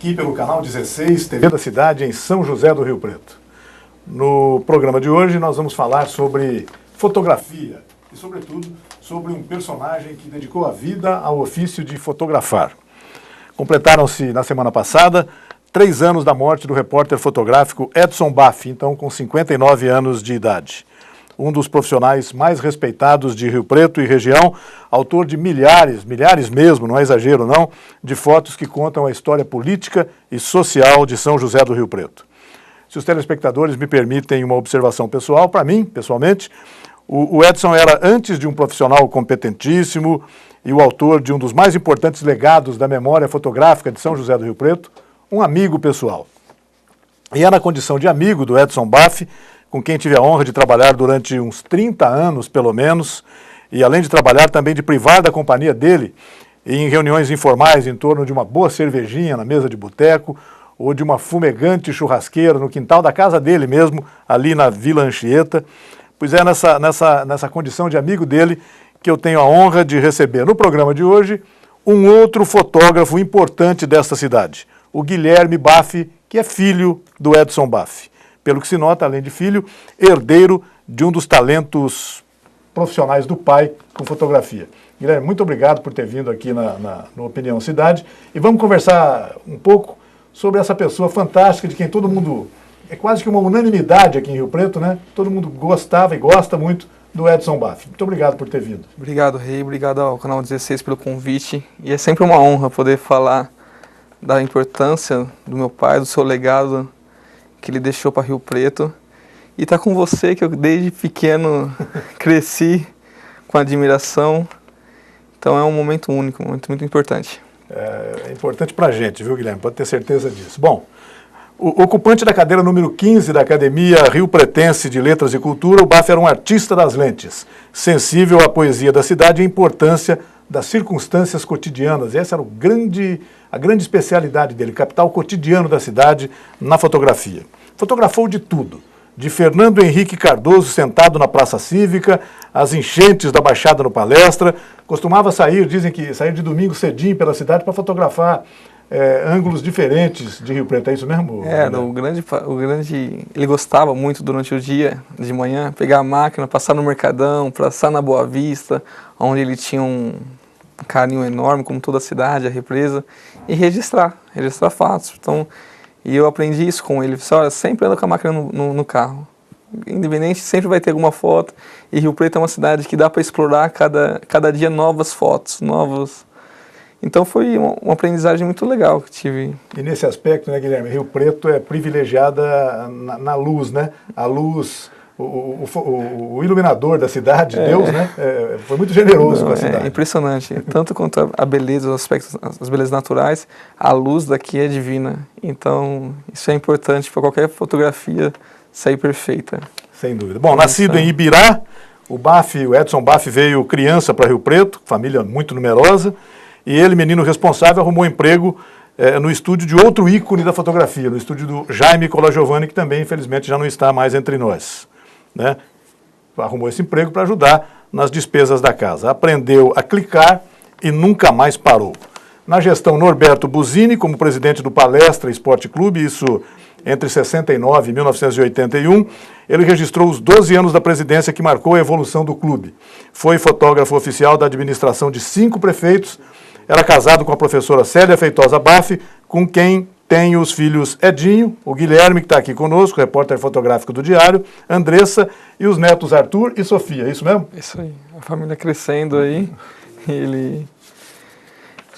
aqui pelo canal 16, TV da Cidade, em São José do Rio Preto. No programa de hoje nós vamos falar sobre fotografia e, sobretudo, sobre um personagem que dedicou a vida ao ofício de fotografar. Completaram-se, na semana passada, 3 anos da morte do repórter fotográfico Edson Baff, então com 59 anos de idade. Um dos profissionais mais respeitados de Rio Preto e região, autor de milhares mesmo, não é exagero não, de fotos que contam a história política e social de São José do Rio Preto. Se os telespectadores me permitem uma observação pessoal, para mim, pessoalmente, o Edson era, antes de um profissional competentíssimo e o autor de um dos mais importantes legados da memória fotográfica de São José do Rio Preto, um amigo pessoal. E é na condição de amigo do Edson Baff, com quem tive a honra de trabalhar durante uns 30 anos, pelo menos, e além de trabalhar, também de privar da companhia dele em reuniões informais em torno de uma boa cervejinha na mesa de boteco ou de uma fumegante churrasqueira no quintal da casa dele mesmo, ali na Vila Anchieta. Pois é nessa condição de amigo dele que eu tenho a honra de receber no programa de hoje um outro fotógrafo importante desta cidade, o Guilherme Baff, que é filho do Edson Baff. Pelo que se nota, além de filho, herdeiro de um dos talentos profissionais do pai com fotografia. Guilherme, muito obrigado por ter vindo aqui no Opinião Cidade. E vamos conversar um pouco sobre essa pessoa fantástica de quem todo mundo, é quase que uma unanimidade aqui em Rio Preto, né? Todo mundo gostava e gosta muito do Edson Baff. Muito obrigado por ter vindo. Obrigado, Rei. Obrigado ao Canal 16 pelo convite. E é sempre uma honra poder falar da importância do meu pai, do seu legado que ele deixou para Rio Preto, e estar com você, que eu desde pequeno cresci com admiração. Então é um momento único, muito importante. É importante para a gente, viu, Guilherme? Pode ter certeza disso. Bom, o ocupante da cadeira número 15 da Academia Rio Pretense de Letras e Cultura, o Baff era um artista das lentes, sensível à poesia da cidade e à importância das circunstâncias cotidianas. Essa era a grande especialidade dele, captar o cotidiano da cidade na fotografia. Fotografou de tudo, de Fernando Henrique Cardoso sentado na Praça Cívica, as enchentes da Baixada no Palestra. Costumava dizem que sair de domingo cedinho pela cidade para fotografar ângulos diferentes de Rio Preto. É isso mesmo? Ele gostava muito durante o dia, de manhã, pegar a máquina, passar no Mercadão, passar na Boa Vista, onde ele tinha um carinho enorme, como toda a cidade, a represa, e registrar fatos. Então, e eu aprendi isso com ele. Olha, sempre anda com a máquina no carro. Independente, sempre vai ter alguma foto. E Rio Preto é uma cidade que dá para explorar cada dia novas fotos, novas. Então foi uma aprendizagem muito legal que tive. E nesse aspecto, né, Guilherme, Rio Preto é privilegiada na luz, né? A luz, o iluminador da cidade, Deus, né? Foi muito generoso com a cidade. É impressionante. Tanto quanto a beleza, os aspectos, as belezas naturais, a luz daqui é divina. Então isso é importante para qualquer fotografia sair perfeita. Sem dúvida. Bom, nascido em Ibirá, o Edson Baff veio criança para Rio Preto, família muito numerosa. E ele, menino responsável, arrumou emprego no estúdio de outro ícone da fotografia, no estúdio do Jaime Colagiovanni, que também, infelizmente, já não está mais entre nós, né? Arrumou esse emprego para ajudar nas despesas da casa. Aprendeu a clicar e nunca mais parou. Na gestão Norberto Buzini, como presidente do Palestra Esporte Clube, isso entre 69 e 1981, ele registrou os 12 anos da presidência que marcou a evolução do clube. Foi fotógrafo oficial da administração de 5 prefeitos. Era casado com a professora Célia Feitosa Baff, com quem tem os filhos Edinho, o Guilherme, que está aqui conosco, repórter fotográfico do Diário, Andressa, e os netos Arthur e Sofia. É isso mesmo? Isso aí. A família crescendo aí.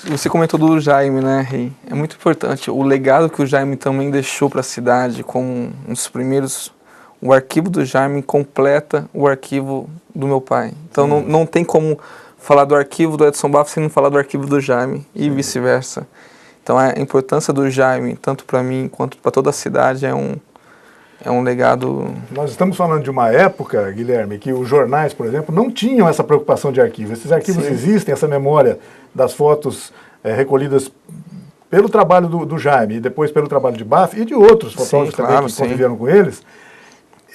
Você comentou do Jaime, né, Rei? É muito importante. O legado que o Jaime também deixou para a cidade, como um dos primeiros. O arquivo do Jaime completa o arquivo do meu pai. Então não tem como falar do arquivo do Edson Baff sem não falar do arquivo do Jaime e vice-versa. Então a importância do Jaime, tanto para mim quanto para toda a cidade, é um legado. Nós estamos falando de uma época, Guilherme, que os jornais, por exemplo, não tinham essa preocupação de arquivo. Esses arquivos existem, essa memória das fotos recolhidas pelo trabalho do Jaime e depois pelo trabalho de Baff e de outros fotógrafos também que conviveram com eles.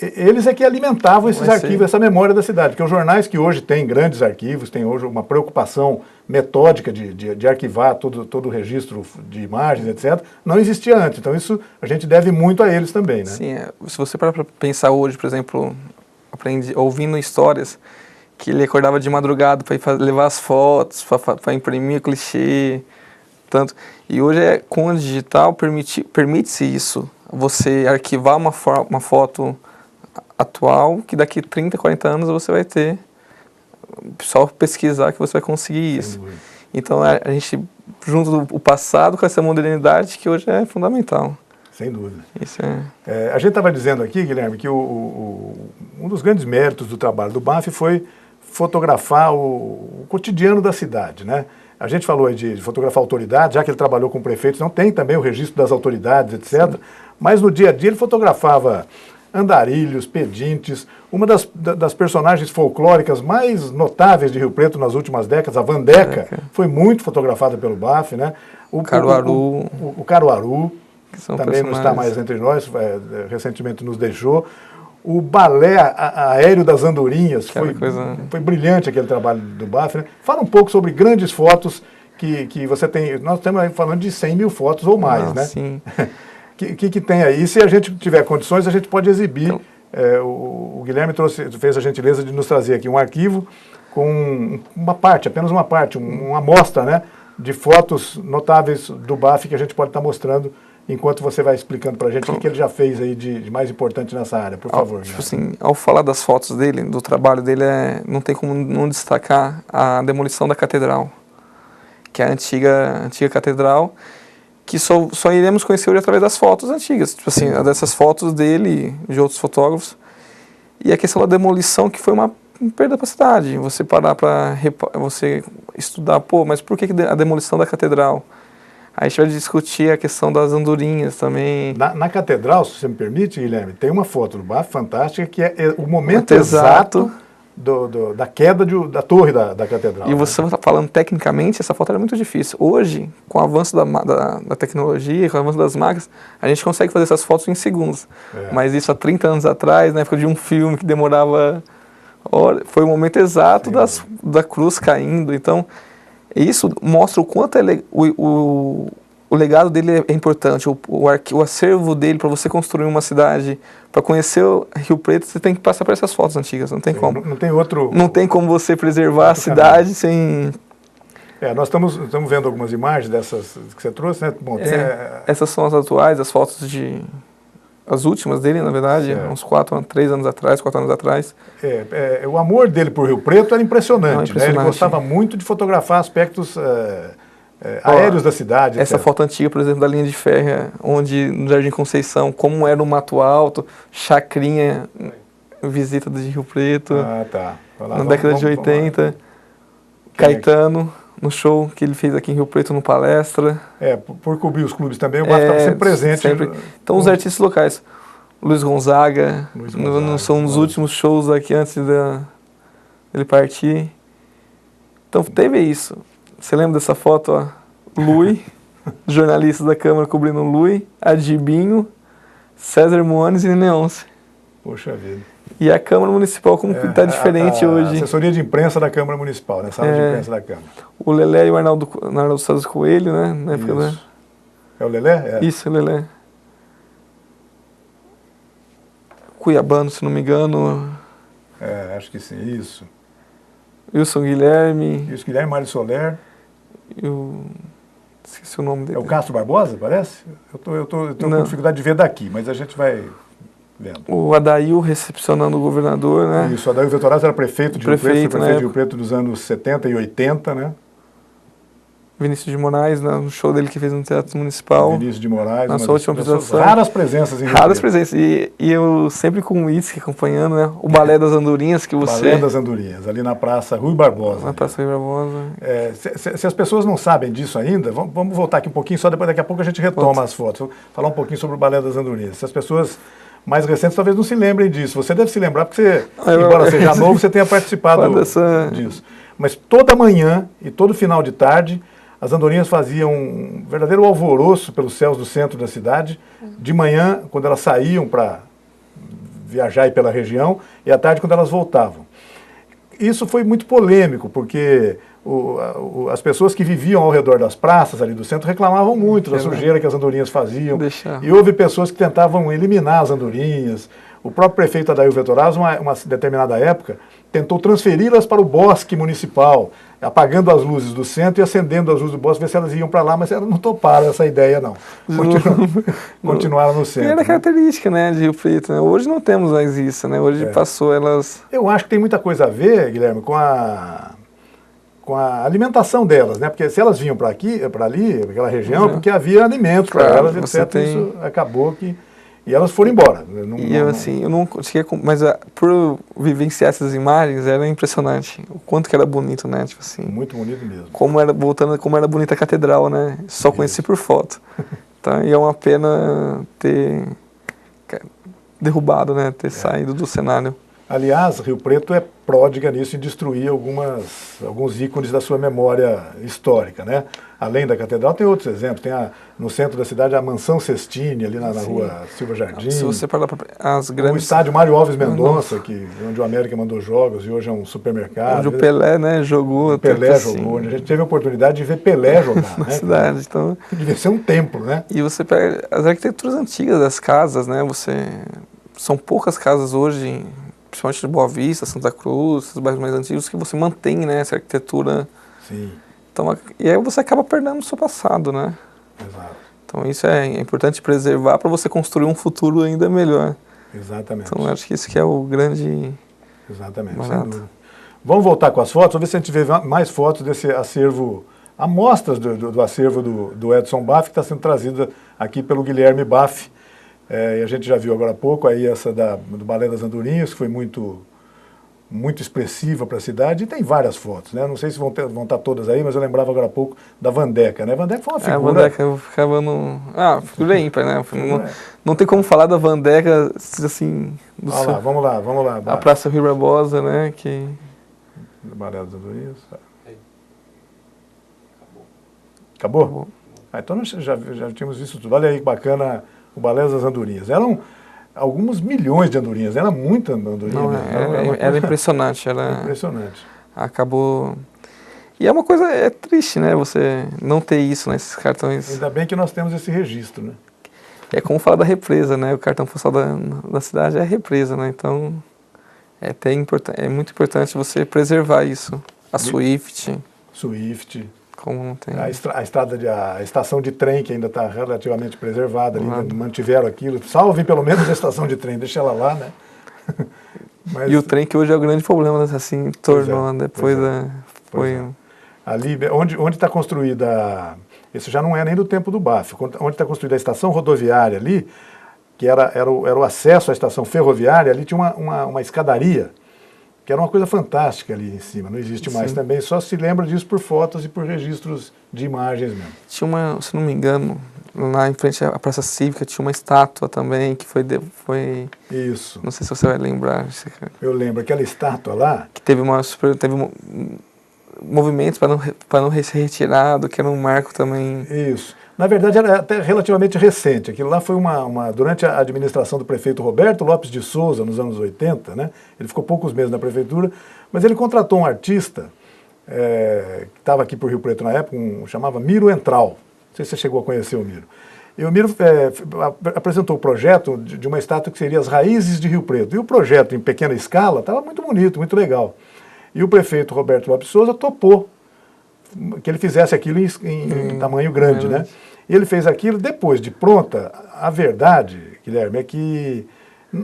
eles é que alimentavam esses Vai ser. arquivos, essa memória da cidade, porque os jornais que hoje têm grandes arquivos, têm hoje uma preocupação metódica de arquivar todo o registro de imagens, etc., não existia antes. Então isso a gente deve muito a eles também, né? Sim, se você parar para pensar hoje, por exemplo, ouvindo histórias, que ele acordava de madrugada para levar as fotos, para imprimir clichê, tanto. E hoje, com o digital, permite-se isso, você arquivar uma foto atual, que daqui 30, 40 anos você vai ter, só pesquisar que você vai conseguir isso. Então a gente, junto do passado com essa modernidade, que hoje é fundamental. Sem dúvida. Isso a gente estava dizendo aqui, Guilherme, que um dos grandes méritos do trabalho do BAF foi fotografar o cotidiano da cidade, né? A gente falou aí de fotografar autoridades, já que ele trabalhou com prefeitos, não tem também o registro das autoridades, etc. Sim. Mas no dia a dia ele fotografava andarilhos, pedintes. Uma das personagens folclóricas mais notáveis de Rio Preto nas últimas décadas, a Vandeca, foi muito fotografada pelo BAF, né? O Caruaru. O Caruaru, que também não está mais entre nós, recentemente nos deixou. O balé aéreo das andorinhas, foi brilhante aquele trabalho do BAF, né? Fala um pouco sobre grandes fotos que você tem. Nós estamos falando de 100 mil fotos ou mais, né? Sim. que tem aí? E se a gente tiver condições, a gente pode exibir. Então, o Guilherme fez a gentileza de nos trazer aqui um arquivo com apenas uma parte, uma amostra, né, de fotos notáveis do BAF que a gente pode estar mostrando enquanto você vai explicando para a gente o que ele já fez aí de mais importante nessa área, por favor. Tipo assim, ao falar das fotos dele, do trabalho dele, não tem como não destacar a demolição da catedral, que é a antiga catedral, que só iremos conhecer hoje através das fotos antigas, tipo assim, dessas fotos dele e de outros fotógrafos. E a questão da demolição, que foi uma perda para a cidade. Você parar para você estudar, mas por que a demolição da catedral? Aí a gente vai discutir a questão das andorinhas também. Na catedral, se você me permite, Guilherme, tem uma foto do BAF fantástica, que é o momento exato da queda da torre da catedral. E você está falando tecnicamente, essa foto era muito difícil. Hoje, com o avanço da tecnologia, com o avanço das máquinas, a gente consegue fazer essas fotos em segundos. Mas isso há 30 anos atrás, na época de um filme que demorava horas, foi o momento exato da cruz caindo. Então, isso mostra o quanto o legado dele é importante, o acervo dele para você construir uma cidade, para conhecer o Rio Preto, você tem que passar por essas fotos antigas, não tem como. Não tem como você preservar a cidade sem... nós estamos vendo algumas imagens dessas que você trouxe, né? Bom, essas são as atuais, as fotos as últimas dele, na verdade, uns 4 anos atrás. O amor dele por Rio Preto era impressionante, né? Ele gostava muito de fotografar aspectos aéreos da cidade. Essa foto antiga, por exemplo, da linha de ferro, onde no Jardim Conceição, como era o Mato Alto, chacrinha, visita de Rio Preto, na década de 80, Caetano, no show que ele fez aqui em Rio Preto, no Palestra. Por cobrir os clubes também, o BAF estava sempre presente. Sempre. Então, os artistas locais, Luiz Gonzaga, são os últimos shows aqui antes dele partir. Então, teve isso. Você lembra dessa foto, ó? Lui, jornalistas da Câmara cobrindo Lui, Adibinho, César Moanes e Neonce. Poxa vida. E a Câmara Municipal, como que está diferente hoje. A assessoria de imprensa da Câmara Municipal, né? Sala de imprensa da Câmara. O Lelé e o Arnaldo César Coelho, né? Na época, né? É o Lelé? Isso, o Lelé. Cuiabano, se não me engano. Acho que sim, isso. Wilson Guilherme. Wilson Guilherme, Mário Soler. Esqueci o nome dele. É o Castro Barbosa, parece? Eu tô com dificuldade de ver daqui, mas a gente vai vendo. O Adail recepcionando o governador, né? Isso, o Adail Vetorazzo era prefeito de Rio Preto, foi prefeito de Rio Preto dos anos 70 e 80, né? Vinícius de Moraes, no show dele que fez no Teatro Municipal. Vinícius de Moraes, na sua última apresentação. Raras presenças em Rio Raras presenças. E eu sempre com o uísque acompanhando, né? O Balé das Andorinhas que você... Balé das Andorinhas, ali na Praça Rui Barbosa. Na Praça Rui Barbosa. Se as pessoas não sabem disso ainda, vamos voltar aqui um pouquinho, só depois, daqui a pouco a gente retoma as fotos. Vou falar um pouquinho sobre o Balé das Andorinhas. Se as pessoas mais recentes talvez não se lembrem disso. Você deve se lembrar, porque você, embora seja novo, você tenha participado disso. Mas toda manhã e todo final de tarde, as andorinhas faziam um verdadeiro alvoroço pelos céus do centro da cidade. De manhã, quando elas saíam para viajar aí pela região, e à tarde quando elas voltavam. Isso foi muito polêmico, porque as pessoas que viviam ao redor das praças ali do centro reclamavam muito da sujeira que as andorinhas faziam. E houve pessoas que tentavam eliminar as andorinhas. O próprio prefeito Adair Vettorazzo, uma determinada época, tentou transferi-las para o bosque municipal, apagando as luzes do centro e acendendo as luzes do bosque, ver se elas iam para lá, mas elas não toparam essa ideia, não. Continuaram no centro. E era característica, né, de Rio Preto, né? Hoje não temos mais isso, né? Hoje passou elas... Eu acho que tem muita coisa a ver, Guilherme, com a alimentação delas, né? Porque se elas vinham para aqui, para ali, para aquela região, porque havia alimentos para elas, etc. Isso acabou que... E elas foram embora. Eu não conseguia... Mas por vivenciar essas imagens, era impressionante. O quanto que era bonito, né? Tipo assim, muito bonito mesmo. Como era bonita a catedral, né? Só conheci por foto. Tá? E é uma pena ter derrubado, né? Ter saído do cenário. Aliás, Rio Preto é pródiga nisso em destruir alguns ícones da sua memória histórica, né? Além da catedral, tem outros exemplos. Tem no centro da cidade a Mansão Sestini, ali na rua Silva Jardim. Se você falar as grandes... O estádio Mário Alves Mendonça, onde o América mandou jogos e hoje é um supermercado. Onde o Pelé, né, jogou. O Pelé jogou, onde a gente teve a oportunidade de ver Pelé jogar. Na cidade, então... Devia ser um templo, né? E você pega as arquiteturas antigas das casas, né? São poucas casas hoje, principalmente de Boa Vista, Santa Cruz, os bairros mais antigos, que você mantém, né, essa arquitetura. Sim. Então, e aí você acaba perdendo o seu passado, né? Exato. Então isso é importante preservar para você construir um futuro ainda melhor. Exatamente. Então acho que isso que é o grande... Exatamente. Vamos voltar com as fotos, vamos ver se a gente vê mais fotos desse acervo, amostras do acervo do Edson Baff, que está sendo trazida aqui pelo Guilherme Baff. E a gente já viu agora há pouco aí essa do Balé das Andorinhas, que foi muito expressiva para a cidade, e tem várias fotos, né? Não sei se vão estar todas aí, mas eu lembrava agora há pouco da Vandeca, né? A Vandeca foi uma figura... A Vandeca eu ficava no... figura ímpar, né? Não tem como falar da Vandeca, assim... Vamos lá. A Praça Rui Barbosa, né? Do Balé das Andorinhas. Acabou? Então nós já tínhamos visto tudo. Olha aí que bacana o Balé das Andorinhas. Eram alguns milhões de andorinhas, era muita andorinha. Era impressionante. Impressionante. Acabou... E é uma coisa triste, né? Você não ter isso nesses cartões. Ainda bem que nós temos esse registro, né? É como falar da represa, né? O cartão postal da cidade é a represa, né? Então, é muito importante você preservar isso. A Swift. Como não tem. A estação de trem, que ainda está relativamente preservada, ali, mantiveram aquilo. Salvem pelo menos a estação de trem, deixa ela lá, né? Mas, e o trem que hoje é o grande problema, assim, tornou, depois Ali, onde está construída, isso já não é nem do tempo do BAF, onde está construída a estação rodoviária ali, que era o acesso à estação ferroviária, ali tinha uma escadaria, que era uma coisa fantástica ali em cima, não existe mais também, só se lembra disso por fotos e por registros de imagens mesmo. Tinha se não me engano, lá em frente à Praça Cívica tinha uma estátua também, que foi... Isso. Não sei se você vai lembrar. Eu lembro, aquela estátua lá... Que teve movimentos para não ser retirado, que era um marco também... Isso. Na verdade, era até relativamente recente. Aquilo lá foi durante a administração do prefeito Roberto Lopes de Souza, nos anos 80, né? Ele ficou poucos meses na prefeitura, mas ele contratou um artista que estava aqui por Rio Preto na época, chamava Miro Entral. Não sei se você chegou a conhecer o Miro. E o Miro apresentou o projeto de uma estátua que seria as raízes de Rio Preto. E o projeto, em pequena escala, estava muito bonito, muito legal. E o prefeito Roberto Lopes de Souza topou que ele fizesse aquilo em tamanho grande, né? E ele fez aquilo depois de pronta. A verdade, Guilherme, é que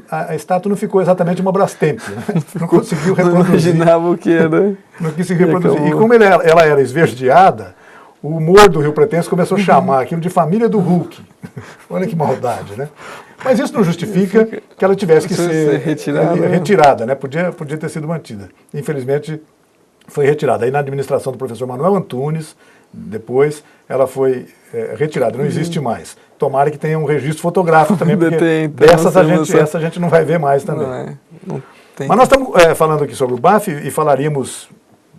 a estátua não ficou exatamente uma Brastemp, né? Não conseguiu reproduzir. Não imaginava o que era. Não conseguiu reproduzir. E como ela era esverdeada, o humor do Rio Pretense começou a chamar aquilo de família do Hulk. Olha que maldade, né? Mas isso não justifica que ela tivesse que ser retirada, né? Podia ter sido mantida. Infelizmente, foi retirada. Aí na administração do professor Manuel Antunes, depois ela foi retirada, não existe mais. Tomara que tenha um registro fotográfico também, porque essa a gente não vai ver mais também. Mas nós estamos falando aqui sobre o BAF e falaríamos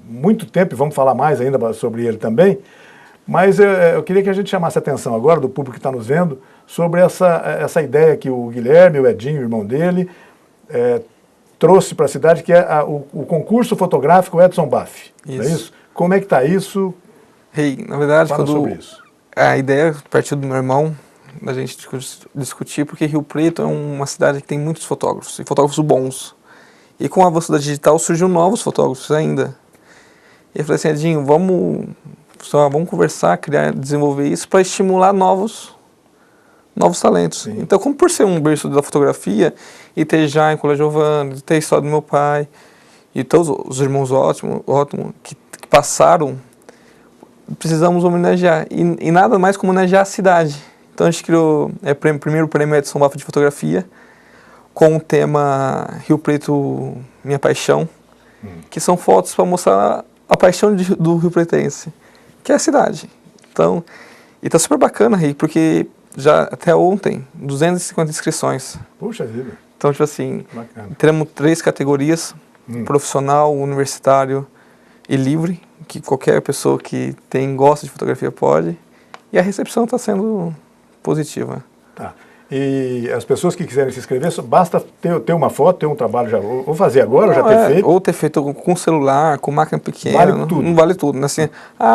muito tempo, e vamos falar mais ainda sobre ele também, mas eu queria que a gente chamasse a atenção agora do público que está nos vendo sobre essa ideia que o Guilherme, o Edinho, o irmão dele, trouxe para a cidade, que é o concurso fotográfico Edson Baff. Isso. É isso? Como é que está isso? Na verdade, Fala sobre isso. A ideia partiu do meu irmão, da gente discutir, porque Rio Preto é uma cidade que tem muitos fotógrafos, e fotógrafos bons. E com a velocidade digital surgiram novos fotógrafos ainda. E eu falei assim, Edinho, vamos conversar, desenvolver isso para estimular novos talentos. Sim. Então, como por ser um berço da fotografia, e ter já em Colégio Giovanni, ter a história do meu pai, e todos os irmãos ótimos que passaram, precisamos homenagear. E nada mais como homenagear a cidade. Então a gente criou o primeiro prêmio Edson Baff de fotografia, com o tema Rio Preto, Minha Paixão, que são fotos para mostrar a paixão do Rio Pretense, que é a cidade. Então, e tá super bacana, Rei, porque já até ontem, 250 inscrições. Puxa vida. Então, tipo assim, Bacana. teremos 3 categorias, profissional, universitário e livre, que qualquer pessoa que gosta de fotografia pode. E a recepção está sendo positiva. Tá. E as pessoas que quiserem se inscrever, basta ter uma foto, ter um trabalho já, ou fazer agora, ou já ter feito? Ou ter feito com celular, com máquina pequena. Vale tudo. Não vale tudo. Né? Assim,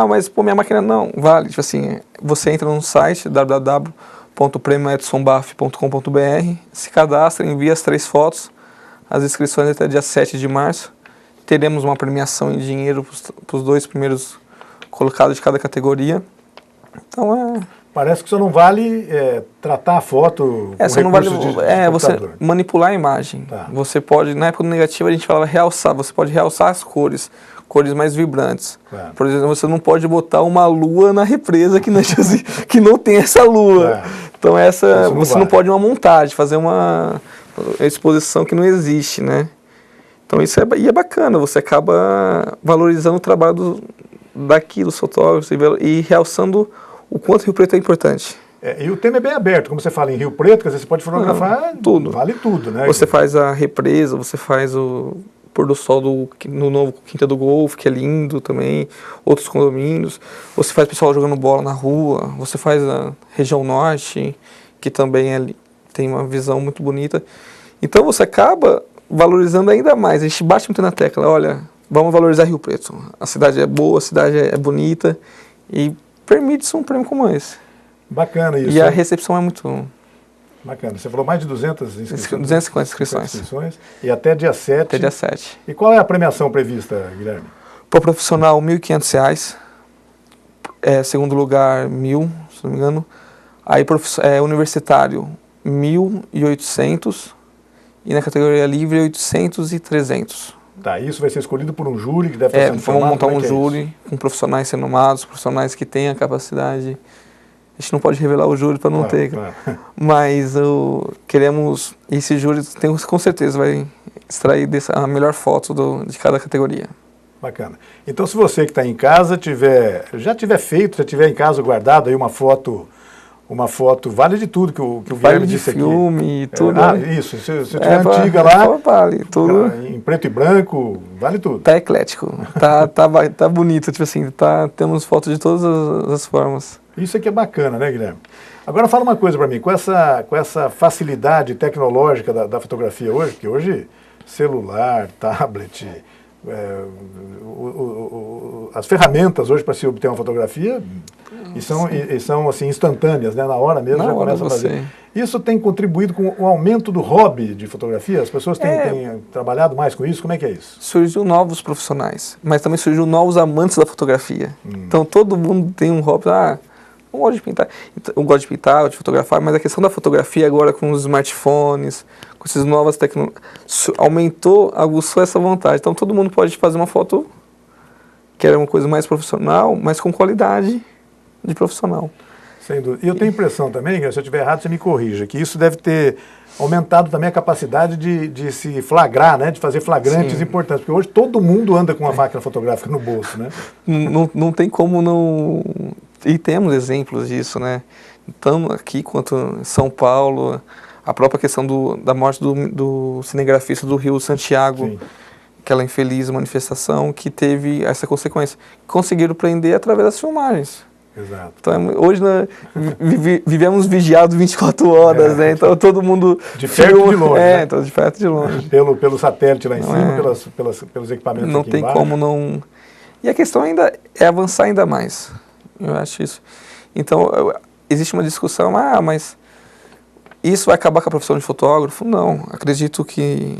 mas minha máquina não. Vale. Tipo assim, você entra no site www.premioedsonbaff.com.br, se cadastra, envia as 3 fotos, as inscrições até dia 7 de março. Teremos uma premiação em dinheiro para os 2 primeiros colocados de cada categoria. Então Parece que só não vale tratar a foto com você não vale, de você manipular a imagem. Tá. Você pode, na época do negativo a gente falava realçar, você pode realçar as cores mais vibrantes. Claro. Por exemplo, você não pode botar uma lua na represa que não tem essa lua. Claro. Então você não pode uma montagem, fazer uma exposição que não existe, né? Então isso é bacana, você acaba valorizando o trabalho dos fotógrafos e realçando o quanto Rio Preto é importante. E o tema é bem aberto, como você fala em Rio Preto, quer dizer, você pode fotografar tudo. Vale tudo, né? Você faz a represa, você faz o pôr do sol no novo Quinta do Golfo, que é lindo também, outros condomínios. Você faz o pessoal jogando bola na rua, você faz a região norte, que também tem uma visão muito bonita. Então você acaba valorizando ainda mais. A gente bate muito na tecla, olha, vamos valorizar Rio Preto. A cidade é boa, a cidade é bonita e permite-se um prêmio como esse. Bacana isso. E a recepção é muito... Bacana. Você falou mais de 200 inscrições? 250 inscrições. E até dia 7. Até dia 7. E qual é a premiação prevista, Guilherme? Para o profissional, R$ 1.500. Segundo lugar, 1.000, se não me engano. Aí, universitário, 1.800. E na categoria livre, 800 e 300. Tá, isso vai ser escolhido por um júri que deve estar sendo formado. Vamos montar um júri isso? com profissionais renomados, profissionais que tenham a capacidade. A gente não pode revelar o júri para não ter. Claro. Mas queremos... Esse júri com certeza vai extrair a melhor foto de cada categoria. Bacana. Então, se você que está em casa já tiver em casa guardado aí uma foto vale de tudo que o Guilherme disse aqui. Filme e tudo. Isso. Se tiver antiga lá, vale tudo. Em preto e branco, vale tudo. Tá eclético. tá bonito. Tipo assim, temos fotos de todas as formas. Isso aqui é bacana, né, Guilherme? Agora fala uma coisa para mim, com essa facilidade tecnológica da fotografia hoje, que hoje celular, tablet, as ferramentas hoje para se obter uma fotografia e são assim instantâneas, né? Na hora mesmo já começa a fazer. Isso tem contribuído com o aumento do hobby de fotografia? As pessoas têm trabalhado mais com isso? Como é que é isso? Surgiu novos profissionais, mas também surgiu novos amantes da fotografia. Então todo mundo tem um hobby. Eu gosto de pintar, de fotografar, mas a questão da fotografia agora com os smartphones, com essas novas tecnologias, aguçou essa vontade. Então todo mundo pode fazer uma foto que era uma coisa mais profissional, mas com qualidade de profissional. Sem dúvida. E eu tenho a impressão também, se eu estiver errado, você me corrija, que isso deve ter aumentado também a capacidade de se flagrar, né, de fazer flagrantes importantes, porque hoje todo mundo anda com uma máquina fotográfica no bolso, né? Não tem como não... E temos exemplos disso, né? Tanto aqui quanto em São Paulo, a própria questão da morte do cinegrafista do Rio Santiago, Sim. Aquela infeliz manifestação que teve essa consequência. Conseguiram prender através das filmagens. Exato. Então, hoje vivemos vigiados 24 horas, né? Então todo mundo... De perto e de longe. Né? Então de perto e de longe. Pelo satélite lá em cima, pelos equipamentos não aqui tem embaixo. Como não... E a questão ainda é avançar ainda mais. Eu acho isso. Então, existe uma discussão, mas isso vai acabar com a profissão de fotógrafo? Não. Acredito que,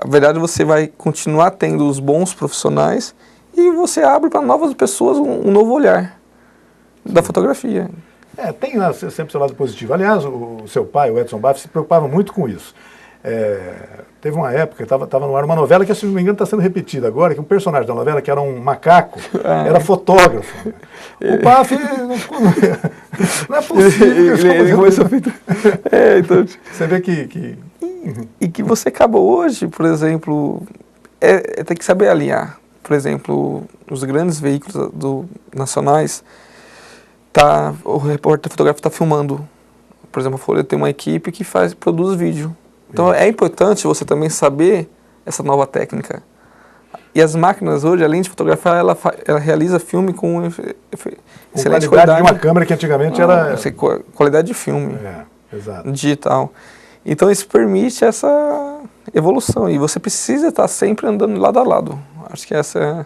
na verdade, você vai continuar tendo os bons profissionais e você abre para novas pessoas um novo olhar da fotografia. Tem sempre seu lado positivo. Aliás, o seu pai, o Edson Baff, se preocupava muito com isso. Teve uma época, estava no ar uma novela que, se não me engano, está sendo repetida agora, que um personagem da novela, que era um macaco, era fotógrafo. O Baff, não é possível. Ele começou a então, você vê que... E que você acaba hoje, por exemplo, tem que saber alinhar. Por exemplo, os grandes veículos nacionais, o repórter fotográfico está filmando. Por exemplo, a Folha tem uma equipe que produz vídeo. Então é importante você também saber essa nova técnica. E as máquinas hoje, além de fotografar, ela realiza filme com excelente qualidade de uma câmera que antigamente era... Qualidade de filme. Exato. Digital. Então isso permite essa evolução. E você precisa estar sempre andando lado a lado. Acho que essa é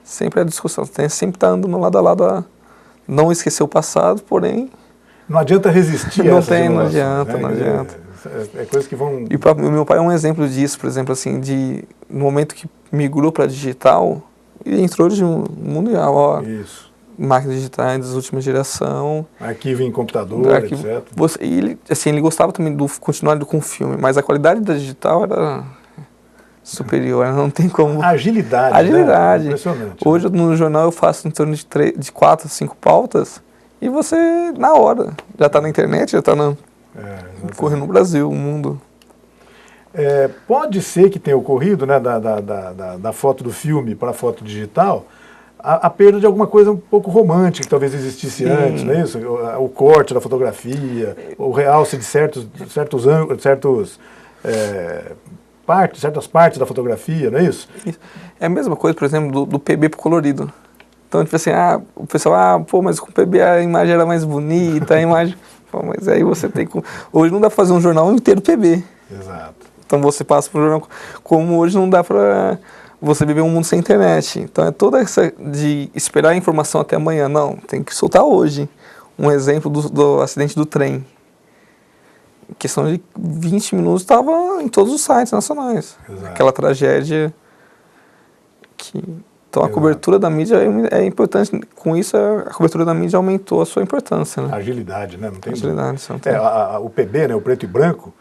sempre a discussão. Você tem que sempre estar andando lado a lado, não esquecer o passado, porém... Não adianta resistir a essas inovações. Não adianta. É coisas que vão... E o meu pai é um exemplo disso, por exemplo, assim, no momento que migrou para digital, ele entrou de um mundo real, Isso. Máquinas digitais das últimas geração. Arquivo em computador, etc. Ele gostava também continuar com o filme, mas a qualidade da digital era superior, não tem como... Agilidade. Né? Impressionante. Hoje no jornal eu faço em torno de 4 a 5 pautas e você, na hora, já está na internet, já está correndo no Brasil, o mundo. Pode ser que tenha ocorrido, né, da foto do filme para a foto digital, a perda de alguma coisa um pouco romântica que talvez existisse antes, não é isso? O corte da fotografia, o realce de certas partes da fotografia, não é isso? É a mesma coisa, por exemplo, do PB pro colorido. Então, tipo assim, o pessoal, mas com o PB a imagem era mais bonita, a imagem... mas aí você tem... Hoje não dá para fazer um jornal inteiro PB. Exato. Então você passa por um jornal... Como hoje não dá para você viver um mundo sem internet. Então é toda essa de esperar a informação até amanhã. Não, tem que soltar hoje. Um exemplo do acidente do trem. Em questão de 20 minutos estava em todos os sites nacionais. Exato. Aquela tragédia que... Então a cobertura da mídia é importante. Com isso, a cobertura da mídia aumentou a sua importância. Né? Agilidade, né? Não tem agilidade. O PB, né, o preto e branco,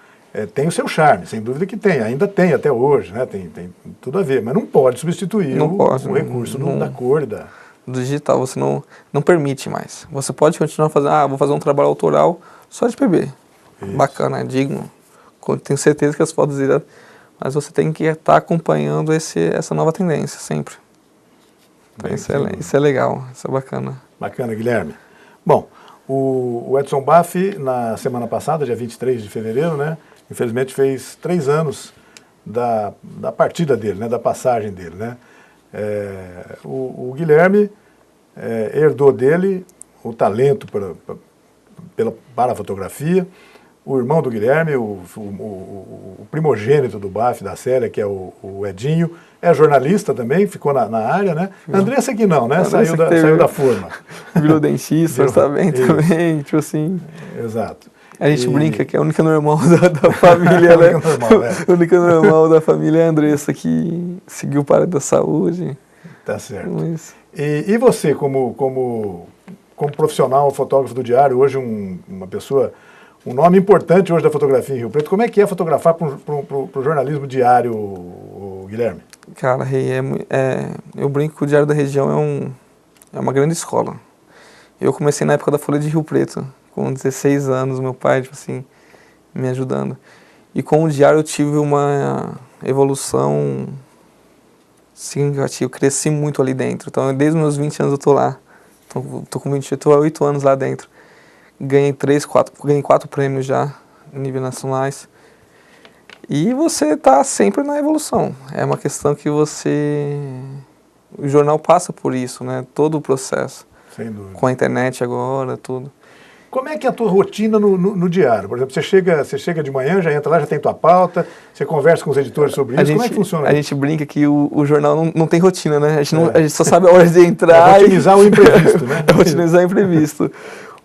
tem o seu charme, sem dúvida que tem. Ainda tem até hoje, né? Tem tudo a ver. Mas não pode substituir o recurso da cor e da... Do digital, você não permite mais. Você pode continuar fazendo, vou fazer um trabalho autoral só de PB. Isso. Bacana, é digno. Tenho certeza que as fotos irão... Mas você tem que estar acompanhando essa nova tendência, sempre. Então, isso é legal, isso é bacana. Bacana, Guilherme. Bom, o Edson Baff, na semana passada, dia 23 de fevereiro, né, infelizmente fez 3 anos da partida dele, né, da passagem dele. Né. O Guilherme herdou dele o talento para a fotografia. O irmão do Guilherme, o primogênito do Baff, da série, que é o Edinho, é jornalista também, ficou na área, né? Andressa que não, né? Saiu da forma. Virou dentista, está bem também, tipo assim. Exato. A gente brinca que é a única normal da família, né? A única normal da família é a Andressa, que seguiu para a área da saúde. Tá certo. E você, como profissional, fotógrafo do diário, hoje uma pessoa... Um nome importante hoje da fotografia em Rio Preto. Como é que é fotografar para o jornalismo diário, Guilherme? Cara, eu brinco que o Diário da Região é uma grande escola. Eu comecei na época da Folha de Rio Preto, com 16 anos, meu pai, tipo assim, me ajudando. E com o Diário eu tive uma evolução significativa, eu cresci muito ali dentro. Então, desde os meus 20 anos eu tô lá. Tô com 28, tô há 8 anos lá dentro. Ganhei 4 prêmios já, em nível nacionais. E você está sempre na evolução. É uma questão que o jornal passa por isso, né? Todo o processo. Sem dúvida. Com a internet agora, tudo. Como é que é a tua rotina no diário? Por exemplo, você chega de manhã, já entra lá, já tem tua pauta, você conversa com os editores sobre isso, como é que funciona? A gente brinca que o jornal não tem rotina, né? A gente só sabe a hora de entrar. É otimizar o imprevisto, né? É otimizar o imprevisto.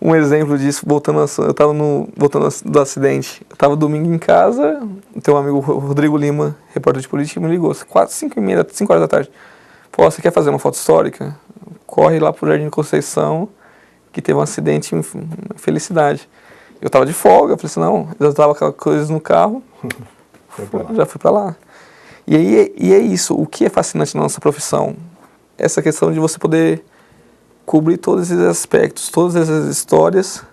Um exemplo disso, eu estava voltando do acidente, eu estava domingo em casa, tem um amigo, Rodrigo Lima, repórter de política, me ligou, 5h30, 5 horas da tarde. Pô, você quer fazer uma foto histórica? Corre lá pro Jardim Conceição, que teve um acidente, felicidade. Eu estava de folga, eu falei assim, não, eu estava com coisas no carro, já fui para lá. E é isso, o que é fascinante na nossa profissão? Essa questão de você poder cobrir todos esses aspectos, todas essas histórias,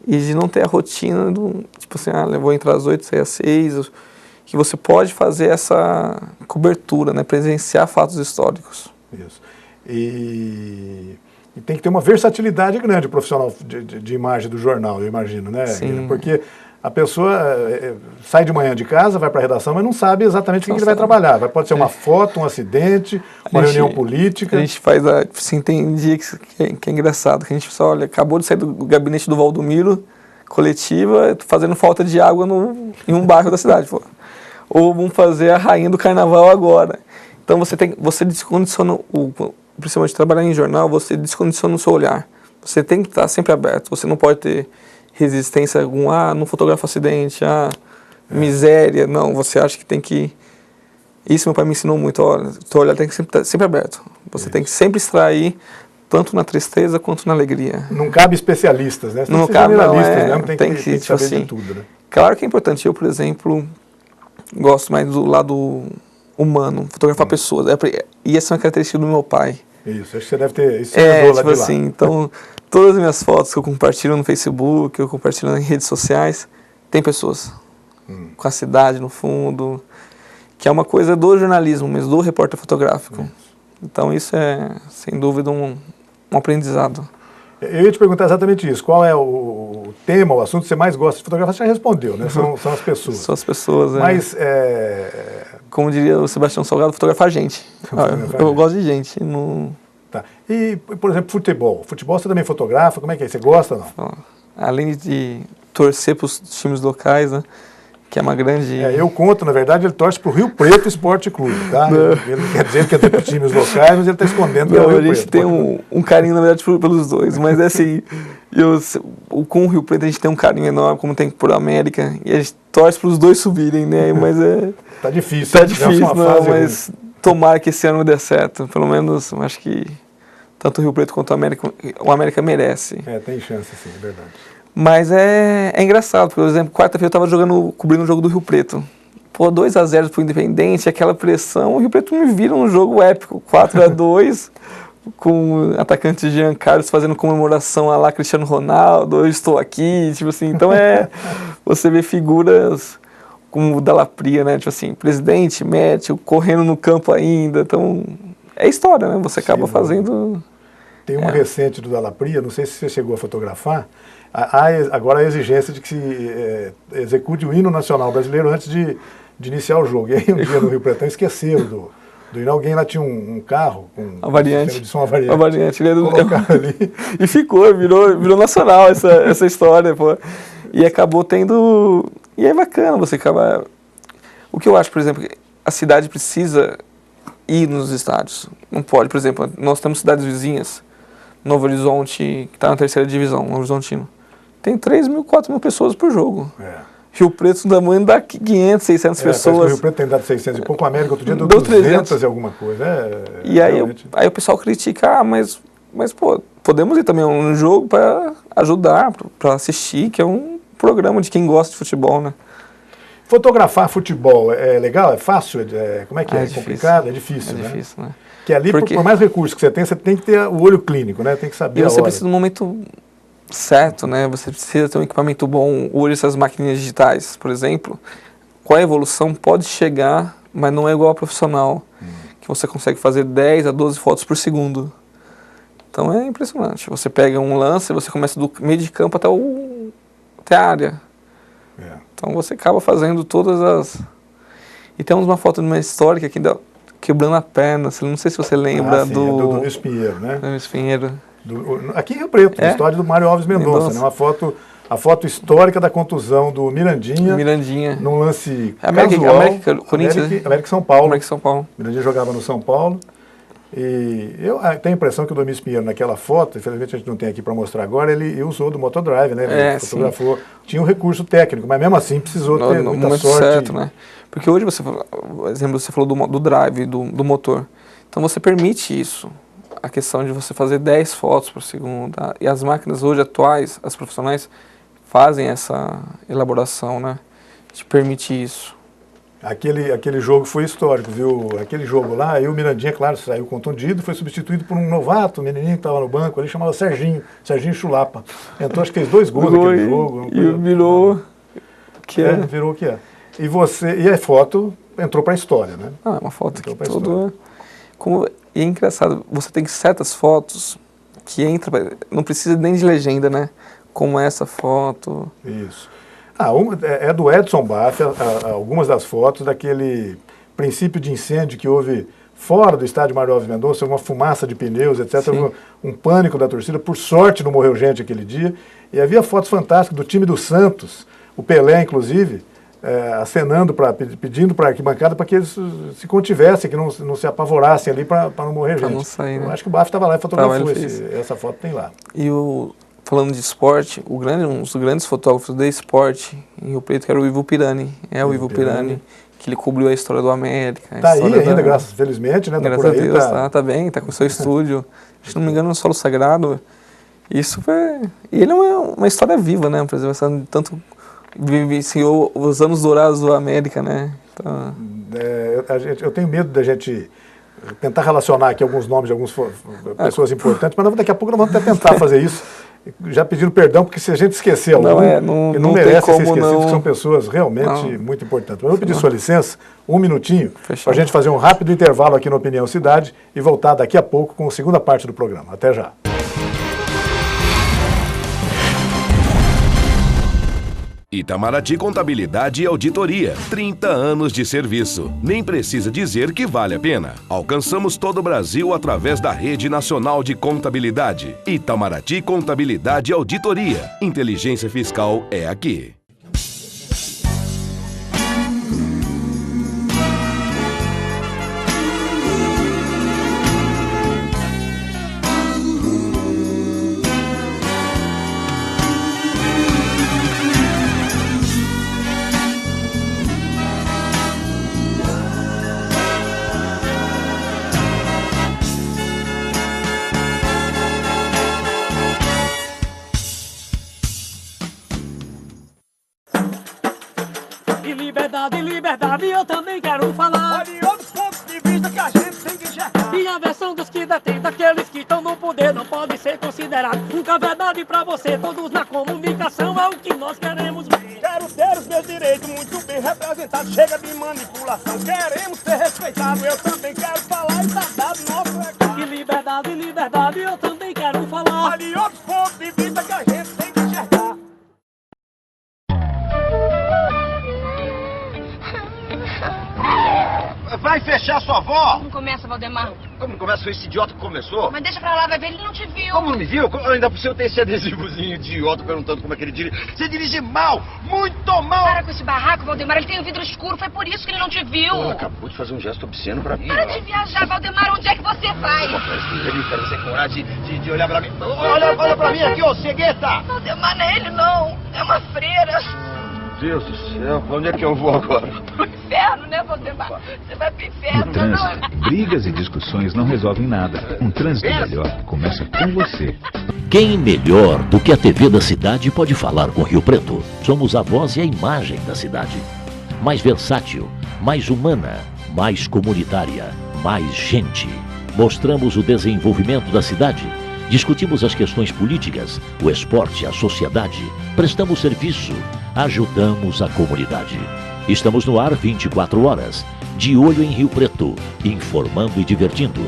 e de não ter a rotina do, tipo assim, eu vou entrar às 8, sair às 6, que você pode fazer essa cobertura, né, presenciar fatos históricos. Isso. E tem que ter uma versatilidade grande profissional de imagem do jornal, eu imagino, né? Sim. Porque a pessoa sai de manhã de casa, vai para a redação, mas não sabe exatamente o que ele vai trabalhar. Pode ser uma foto, um acidente, uma reunião política. A gente faz, assim, tem dia que é engraçado, que a gente só olha, acabou de sair do gabinete do Valdomiro, coletiva, fazendo falta de água em um bairro da cidade. Pô. Ou vamos fazer a rainha do carnaval agora. Então você descondiciona, principalmente trabalhar em jornal, você descondiciona o seu olhar. Você tem que estar sempre aberto, você não pode ter resistência alguma, não fotografa acidente, miséria, não, você acha que tem que... Isso meu pai me ensinou muito, olha, teu olhar tem que estar sempre aberto, você tem que sempre extrair, tanto na tristeza quanto na alegria. Não cabe especialistas, né? Não cabe, não, tem que saber assim, de tudo, né? Claro que é importante, eu, por exemplo, gosto mais do lado humano, fotografar pessoas, e essa é uma característica do meu pai. Isso, acho que você deve ter... Isso tipo assim, então... Todas as minhas fotos que eu compartilho no Facebook, que eu compartilho nas redes sociais, tem pessoas com a cidade no fundo, que é uma coisa do jornalismo, mas do repórter fotográfico. Então isso é, sem dúvida, um aprendizado. Eu ia te perguntar exatamente isso. Qual é o tema, o assunto que você mais gosta de fotografar? Você já respondeu, né? São as pessoas. São as pessoas, Mas, como diria o Sebastião Salgado, fotografar gente. Eu gosto de gente. Tá. E, por exemplo, futebol. Futebol você também fotografa? Como é que é? Você gosta ou não? Além de torcer para os times locais, né? Que é uma grande... eu conto, na verdade, ele torce para o Rio Preto Esporte Clube, tá? Ele não quer dizer que é para os times locais, mas ele está escondendo que é o Rio Preto. A gente tem um carinho, na verdade, pelos dois, mas é assim, com o Rio Preto a gente tem um carinho enorme, como tem por América, e a gente torce para os dois subirem, né? Mas Tá difícil. Tá difícil, não, mas tomara que esse ano dê certo. Pelo menos, acho que tanto o Rio Preto quanto o América merece. Tem chance, sim, é verdade. Mas é engraçado, por exemplo, quarta-feira eu estava cobrindo o jogo do Rio Preto. Pô, 2-0 pro Independente, aquela pressão, o Rio Preto me vira um jogo épico, 4-2, com o atacante Jean Carlos fazendo comemoração lá, Cristiano Ronaldo, eu estou aqui, tipo assim, então você vê figuras como o Dalla Pria, né, tipo assim, presidente, médico, correndo no campo ainda, então é história, né, você acaba fazendo... Tem uma recente do Dalla Pria, não sei se você chegou a fotografar, agora a exigência de que se execute o hino nacional brasileiro antes de iniciar o jogo. E aí um dia no Rio Pretão esqueceram do hino. Alguém lá tinha um carro com uma variante. De som, uma variante. Ali. E virou nacional essa história, pô. E acabou tendo... E é bacana, você acaba... O que eu acho, por exemplo, a cidade precisa ir nos estádios. Não pode, por exemplo, nós temos cidades vizinhas, Novo Horizonte, que está na 3ª divisão, Novo Horizontino. Tem 3.000, 4.000 pessoas por jogo. Rio Preto, no tamanho, dá 500, 600 pessoas. O Rio Preto tem dado 600 e pouco, o América outro dia deu 200 e alguma coisa. E aí o pessoal critica, mas pô, podemos ir também a um jogo para ajudar, para assistir, que é um programa de quem gosta de futebol, né? Fotografar futebol é legal? É fácil? Como é que é? É complicado? É difícil, né? É difícil, né? Que ali, por mais recursos que você tem que ter o olho clínico, né? Tem que saber a hora. E você precisa de um momento certo, né? Você precisa ter um equipamento bom. Hoje essas máquinas digitais, por exemplo, com a evolução pode chegar, mas não é igual ao profissional, que você consegue fazer 10 a 12 fotos por segundo. Então é impressionante. Você pega um lance, você começa do meio de campo até a área. Então você acaba fazendo todas as... E temos uma foto de uma histórica aqui quebrando a perna. Não sei se você lembra do Luiz Pinheiro, né? Luiz Pinheiro. Aqui em Rio Preto, a história do Mário Alves Mendonça, né? A foto histórica da contusão do Mirandinha. Num lance casual. América e São Paulo. Mirandinha jogava no São Paulo. E eu tenho a impressão que o Domingos Pinheiro, naquela foto, infelizmente a gente não tem aqui para mostrar agora, ele usou do Motodrive, né? Ele fotografou. Sim. Tinha um recurso técnico, mas mesmo assim precisou ter muita sorte. Certo, né? Porque hoje você falou do drive, do motor. Então você permite isso. A questão de você fazer 10 fotos por segundo. Tá? E as máquinas hoje atuais, as profissionais, fazem essa elaboração, né? Te permite isso. Aquele jogo foi histórico, viu? Aquele jogo lá, aí o Mirandinha, claro, saiu contundido, foi substituído por um novato, um menininho que estava no banco, ele chamava Serginho Chulapa. Entrou, acho que fez 2 gols naquele jogo. E virou virou o que é. E a foto entrou para a história, né? É uma foto que toda... E é engraçado, você tem certas fotos que não precisa nem de legenda, né? Como essa foto. Isso. É do Edson Baff, algumas das fotos daquele princípio de incêndio que houve fora do estádio Mário Alves Mendonça, uma fumaça de pneus, etc. Um pânico da torcida. Por sorte não morreu gente aquele dia. E havia fotos fantásticas do time do Santos, o Pelé, inclusive, acenando, pedindo para a arquibancada para que eles se contivessem, que não se apavorassem ali para não morrer gente. Não sair, né? Eu acho que o Baff estava lá e fotografou essa foto, tem lá. Falando de esporte, um dos grandes fotógrafos de esporte em Rio Preto, que era o Ivo Pirani. O Ivo Pirani, que ele cobriu a história do América. Está aí ainda, felizmente, né? Graças a Deus, tá bem, tá com o seu estúdio. Se não me engano, no Solo Sagrado. Isso foi... E ele é uma história viva, né? Por exemplo, tanto vivenciou os anos dourados do América, né? Então... eu tenho medo da gente tentar relacionar aqui alguns nomes de algumas pessoas importantes, mas daqui a pouco nós vamos até tentar fazer isso. Já pedindo perdão, porque se a gente esquecer algum, não merece ser esquecido, que são pessoas realmente muito importantes. Mas eu vou pedir sua licença, um minutinho, para a gente fazer um rápido intervalo aqui no Opinião Cidade e voltar daqui a pouco com a segunda parte do programa. Até já. Itamaraty Contabilidade e Auditoria, 30 anos de serviço. Nem precisa dizer que vale a pena. Alcançamos todo o Brasil através da Rede Nacional de Contabilidade. Itamaraty Contabilidade e Auditoria. Inteligência fiscal é aqui. Liberdade, eu também quero falar. Olha outros pontos de vista que a gente tem que enxergar. E a versão dos que detêm, daqueles que estão no poder, não pode ser considerado. Nunca verdade pra você, todos na comunicação é o que nós queremos ver. Quero ter os meus direitos muito bem representados. Chega de manipulação, queremos ser respeitados. Eu também quero falar e tá dado nosso recado. E liberdade, eu também quero falar. Olha outros pontos de vista que a gente tem que enxergar. Vai fechar sua avó? Não começa, Valdemar. Como não começa? Foi esse idiota que começou? Mas deixa pra lá, vai ver, ele não te viu. Como não me viu? Ainda por cima tem esse adesivozinho idiota perguntando como é que ele dirige. Você dirige mal, muito mal. Para com esse barraco, Valdemar, ele tem o vidro escuro, foi por isso que ele não te viu. Ele acabou de fazer um gesto obsceno pra mim. Para de viajar, Valdemar, onde é que você vai? Ele quer você coragem de olhar pra mim. Olha pra mim aqui, ô cegueta. Valdemar, não é ele não, é uma freira. Deus do céu, onde é que eu vou agora? Pro inferno, né, Valdemar? Você vai pro inferno. No trânsito, brigas e discussões não resolvem nada. Um trânsito melhor começa com você. Quem melhor do que a TV da cidade pode falar com Rio Preto? Somos a voz e a imagem da cidade. Mais versátil, mais humana, mais comunitária, mais gente. Mostramos o desenvolvimento da cidade. Discutimos as questões políticas, o esporte, a sociedade. Prestamos serviço. Ajudamos a comunidade. Estamos no ar 24 horas, de olho em Rio Preto, informando e divertindo.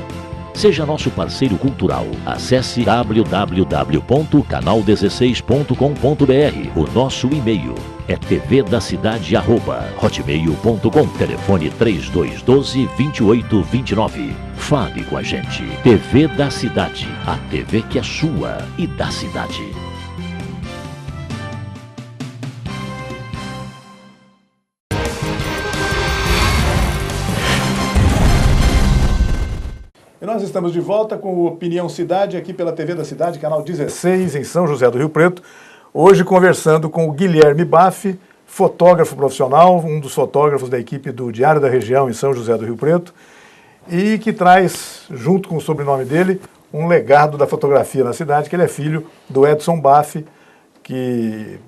Seja nosso parceiro cultural. Acesse www.canal16.com.br. O nosso e-mail é tvdacidade@hotmail.com. Telefone 3212-2829. Fale com a gente. TV da Cidade. A TV que é sua e da cidade. E nós estamos de volta com o Opinião Cidade, aqui pela TV da Cidade, canal 16, em São José do Rio Preto. Hoje conversando com o Guilherme Baffi, fotógrafo profissional, um dos fotógrafos da equipe do Diário da Região em São José do Rio Preto, e que traz, junto com o sobrenome dele, um legado da fotografia na cidade, que ele é filho do Edson Baffi, que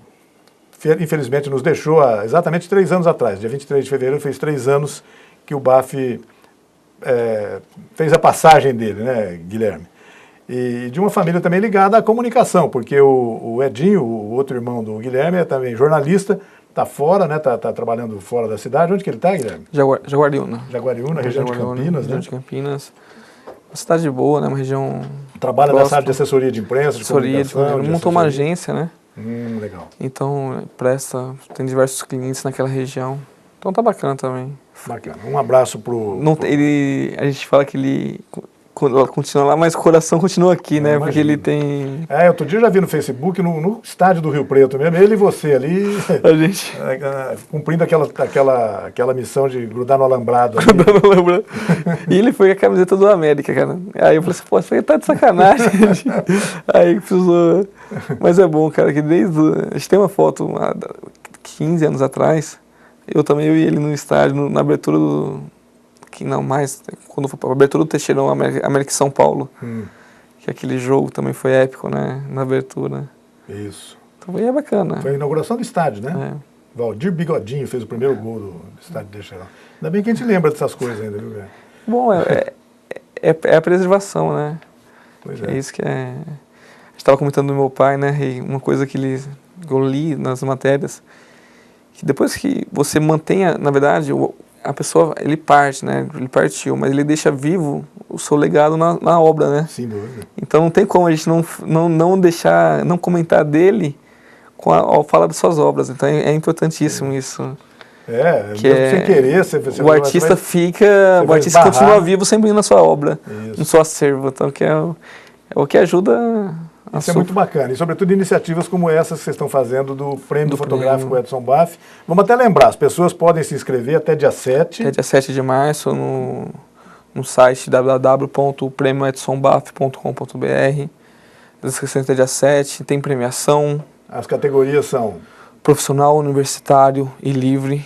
infelizmente nos deixou há exatamente 3 anos atrás. Dia 23 de fevereiro fez 3 anos que o Baffi fez a passagem dele, né, Guilherme? E de uma família também ligada à comunicação, porque o Edinho, o outro irmão do Guilherme, é também jornalista, está fora, né, tá trabalhando fora da cidade. Onde que ele está, Guilherme? Jaguariúna. Jaguariúna, região de Campinas, região né? de Campinas. Uma cidade boa, né, uma região... Trabalha nessa área de assessoria de imprensa, de comunicação. Montou uma agência, né? Legal. Então, tem diversos clientes naquela região. Então tá bacana também. Bacana. Um abraço pro... A gente fala que ele continua lá, mas o coração continua aqui, né? Porque ele tem... outro dia eu já vi no Facebook, no estádio do Rio Preto mesmo, ele e você ali, a gente... cumprindo aquela missão de grudar no alambrado. E ele foi com a camiseta do América, cara. Aí eu falei assim, pô, você tá de sacanagem. Aí precisou... Mas é bom, cara, que a gente tem uma foto há 15 anos atrás, eu e ele no estádio, na abertura do... quando foi a abertura do Teixeirão, América e São Paulo. Que aquele jogo também foi épico, né? Na abertura. Isso. Então é bacana. Foi a inauguração do estádio, né? Valdir Bigodinho fez o primeiro gol do estádio do Teixeirão. Ainda bem que a gente lembra dessas coisas ainda, viu, velho? Bom, é a preservação, né? Pois é. É isso que é... A gente estava comentando do meu pai, né? E uma coisa que eu li nas matérias, que depois que você mantenha, na verdade, a pessoa, ele parte, né? Ele partiu, mas ele deixa vivo o seu legado na obra, né? Sem dúvida. Então não tem como a gente não deixar, não comentar dele ao falar das suas obras. Então é importantíssimo isso. Sem querer, o artista o artista continua vivo sempre na sua obra, no seu acervo. Então que é o que ajuda. Isso é muito bacana, e sobretudo iniciativas como essas que vocês estão fazendo do Prêmio Fotográfico Edson Baffi. Vamos até lembrar, as pessoas podem se inscrever até dia 7. Até dia 7 de março no site www.premioedsonbaffi.com.br. As inscrições até dia 7, tem premiação. As categorias são? Profissional, universitário e livre.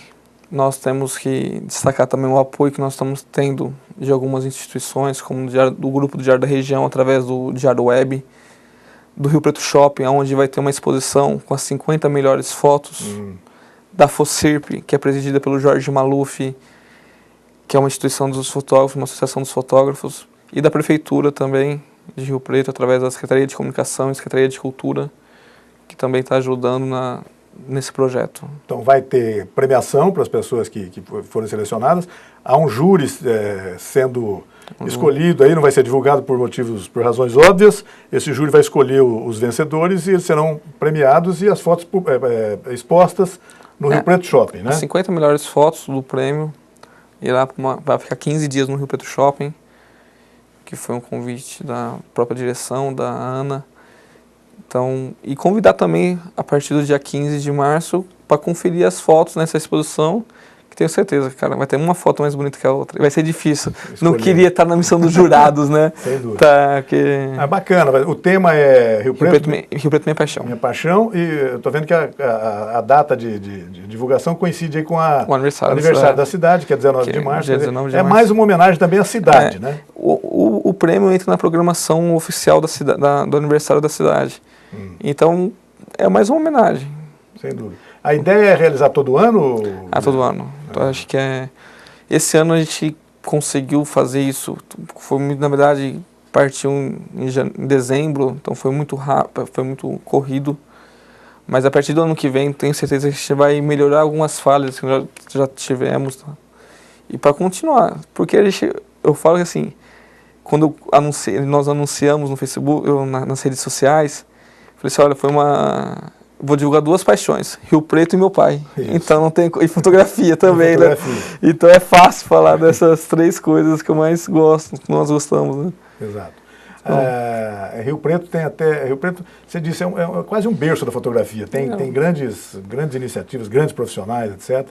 Nós temos que destacar também o apoio que nós estamos tendo de algumas instituições, como do Grupo do Diário da Região, através do Diário Web, do Rio Preto Shopping, onde vai ter uma exposição com as 50 melhores fotos, da FOCIRP, que é presidida pelo Jorge Maluf, que é uma instituição dos fotógrafos, uma associação dos fotógrafos, e da Prefeitura também, de Rio Preto, através da Secretaria de Comunicação e Secretaria de Cultura, que também está ajudando nesse projeto. Então vai ter premiação para as pessoas que foram selecionadas, há um júri sendo escolhido, aí não vai ser divulgado por razões óbvias. Esse júri vai escolher os vencedores e eles serão premiados e as fotos expostas no Rio Preto Shopping, né? As 50 melhores fotos do prêmio vai ficar 15 dias no Rio Preto Shopping, que foi um convite da própria direção, da Ana. Então, e convidar também a partir do dia 15 de março para conferir as fotos nessa exposição, que tenho certeza, cara, vai ter uma foto mais bonita que a outra. Vai ser difícil. Não queria estar na missão dos jurados, né? Sem dúvida. Bacana. O tema é Rio Preto, Minha Paixão. Minha Paixão. E eu estou vendo que a data de divulgação coincide aí com o aniversário da cidade, que é 19 de março. Mais uma homenagem também à cidade, né? O prêmio entra na programação oficial do aniversário da cidade. Então, é mais uma homenagem. Sem dúvida. A ideia é realizar todo ano? Todo ano. Então, acho que esse ano a gente conseguiu fazer isso. Foi, na verdade, partiu em dezembro, então foi muito rápido, foi muito corrido. Mas a partir do ano que vem, tenho certeza que a gente vai melhorar algumas falhas que já tivemos. E para continuar, porque eu falo que assim, quando nós anunciamos no Facebook, nas redes sociais, falei assim, olha, vou divulgar 2 paixões, Rio Preto e meu pai. Isso. Então não tem... E fotografia também, né? Então é fácil falar dessas 3 coisas que eu mais gosto, que nós gostamos, né? Exato. Rio Preto tem até... Rio Preto, você disse, é quase um berço da fotografia. Tem grandes iniciativas, grandes profissionais, etc.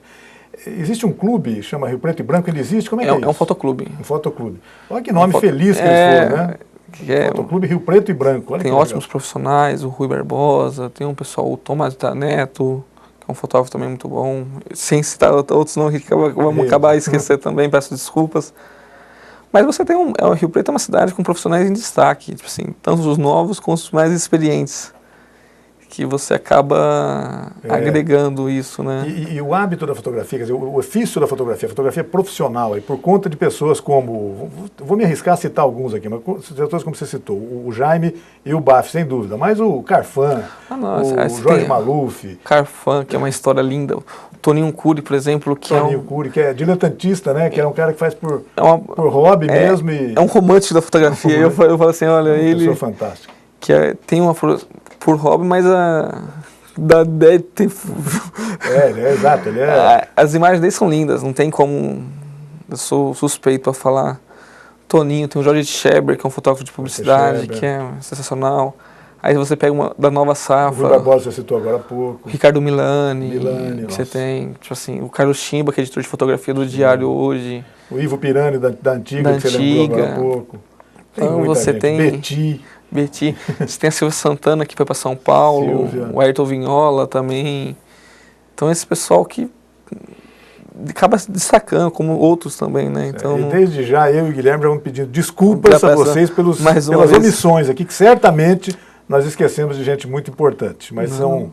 Existe um clube, chama Rio Preto e Branco, ele existe? Como é que é isso? É um fotoclube. Um fotoclube. Olha que nome feliz que eles foram, né? Fotoclube Rio Preto e Branco. Olha, tem ótimos profissionais, o Rui Barbosa, tem um pessoal, o Tomás Neto, que é um fotógrafo também muito bom. Sem citar outros nomes que vamos acabar esquecer também, peço desculpas. Mas você tem o Rio Preto é uma cidade com profissionais em destaque, tipo assim, tanto os novos quanto os mais experientes, que você acaba agregando isso, né? E o hábito da fotografia, quer dizer, o ofício da fotografia, a fotografia profissional, aí, por conta de pessoas como, vou me arriscar a citar alguns aqui, mas pessoas como você citou, o Jaime e o Baf, sem dúvida, mas o Carfan, o Jorge Maluf. Carfan, que é uma história linda. O Toninho Cury, por exemplo, que Toninho Cury, que é diletantista, né? Que é um cara que faz por hobby mesmo. É um romântico da fotografia. Eu falo assim, olha, ele... Pessoa fantástica. Que tem uma... por hobby, mas exato, ele as imagens dele são lindas, não tem como, eu sou suspeito a falar. Toninho, tem o Jorge Scheber, que é um fotógrafo de publicidade, que é sensacional. Aí você pega da nova safra. O Rui Barbosa você citou agora há pouco. Ricardo Milani, que você tem, tipo assim, o Carlos Chimba, que é editor de fotografia do Diário Hoje. O Ivo Pirani, da Antiga, que você lembrou agora há pouco. Então você tem... Betty. Você tem a Silvia Santana, que foi para São Paulo, o Ayrton Vignola também. Então esse pessoal que acaba se destacando, como outros também, né? Então, e desde já, eu e o Guilherme já vamos pedindo desculpas a vocês pelas omissões aqui, que certamente nós esquecemos de gente muito importante, mas são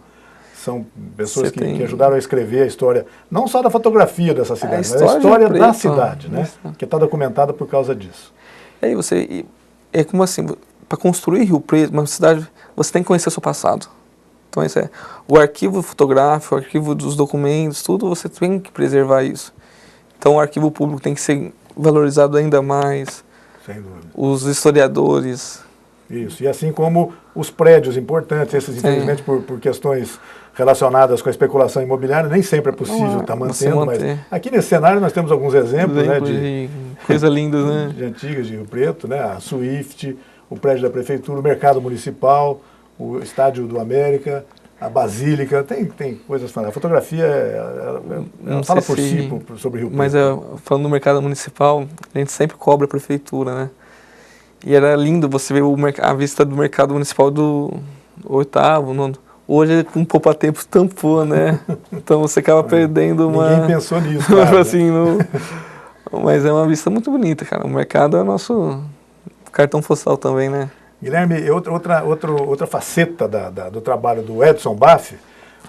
pessoas que ajudaram a escrever a história, não só da fotografia dessa cidade, mas a história da cidade, né? Que está documentada por causa disso. E aí é como assim, para construir Rio Preto, uma cidade, você tem que conhecer o seu passado. Então isso o arquivo fotográfico, o arquivo dos documentos, tudo você tem que preservar isso. Então o arquivo público tem que ser valorizado ainda mais. Sem dúvida. Os historiadores. Isso, e assim como os prédios importantes, esses infelizmente por questões relacionadas com a especulação imobiliária, nem sempre é possível estar mantendo, mas aqui nesse cenário nós temos alguns exemplos, né, de coisa linda, né? De antigas de Rio Preto, né, a Swift, o prédio da prefeitura, o mercado municipal, o estádio do América, a Basílica, tem coisas fantásticas. A fotografia ela fala por si sobre Rio Preto. Mas falando do mercado municipal, a gente sempre cobra a prefeitura, né? E era lindo você ver a vista do mercado municipal do 8º, 9º. Hoje, com poupa-tempo, tampou, né? Então você acaba perdendo uma... Ninguém pensou nisso, cara, assim, mas é uma vista muito bonita, cara. O mercado é o nosso cartão postal também, né? Guilherme, outra faceta do trabalho do Edson Baf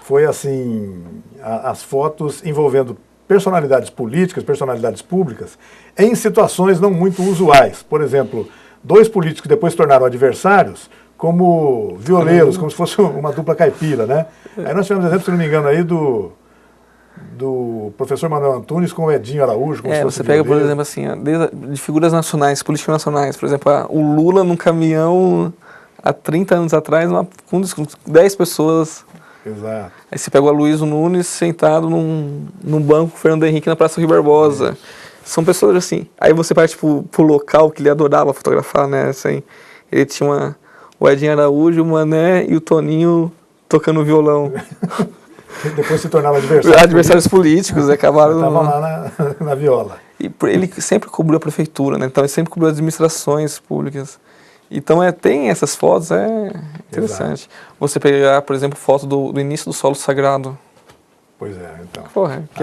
foi, assim, as fotos envolvendo personalidades políticas, personalidades públicas, em situações não muito usuais. Por exemplo, 2 políticos que depois se tornaram adversários, como violeiros, como se fosse uma dupla caipira, né? Aí nós tivemos exemplo, se não me engano, aí do professor Manuel Antunes com o Edinho Araújo. Como se fosse você pega, por exemplo, assim, de figuras nacionais, políticos nacionais, por exemplo, o Lula num caminhão há 30 anos atrás, com 10 pessoas. Exato. Aí você pega o Aloysio Nunes sentado num banco com o Fernando Henrique na Praça Rio Barbosa. São pessoas assim. Aí você parte pro local que ele adorava fotografar, né? Assim, ele tinha o Edinho Araújo, o Mané e o Toninho tocando violão. Depois se tornaram adversários políticos, acabaram... Estavam lá na viola. E ele sempre cobriu a prefeitura, né? Então ele sempre cobriu as administrações públicas. Então tem essas fotos, interessante. Exato. Você pegar, por exemplo, foto do início do Solo Sagrado. Pois é, então.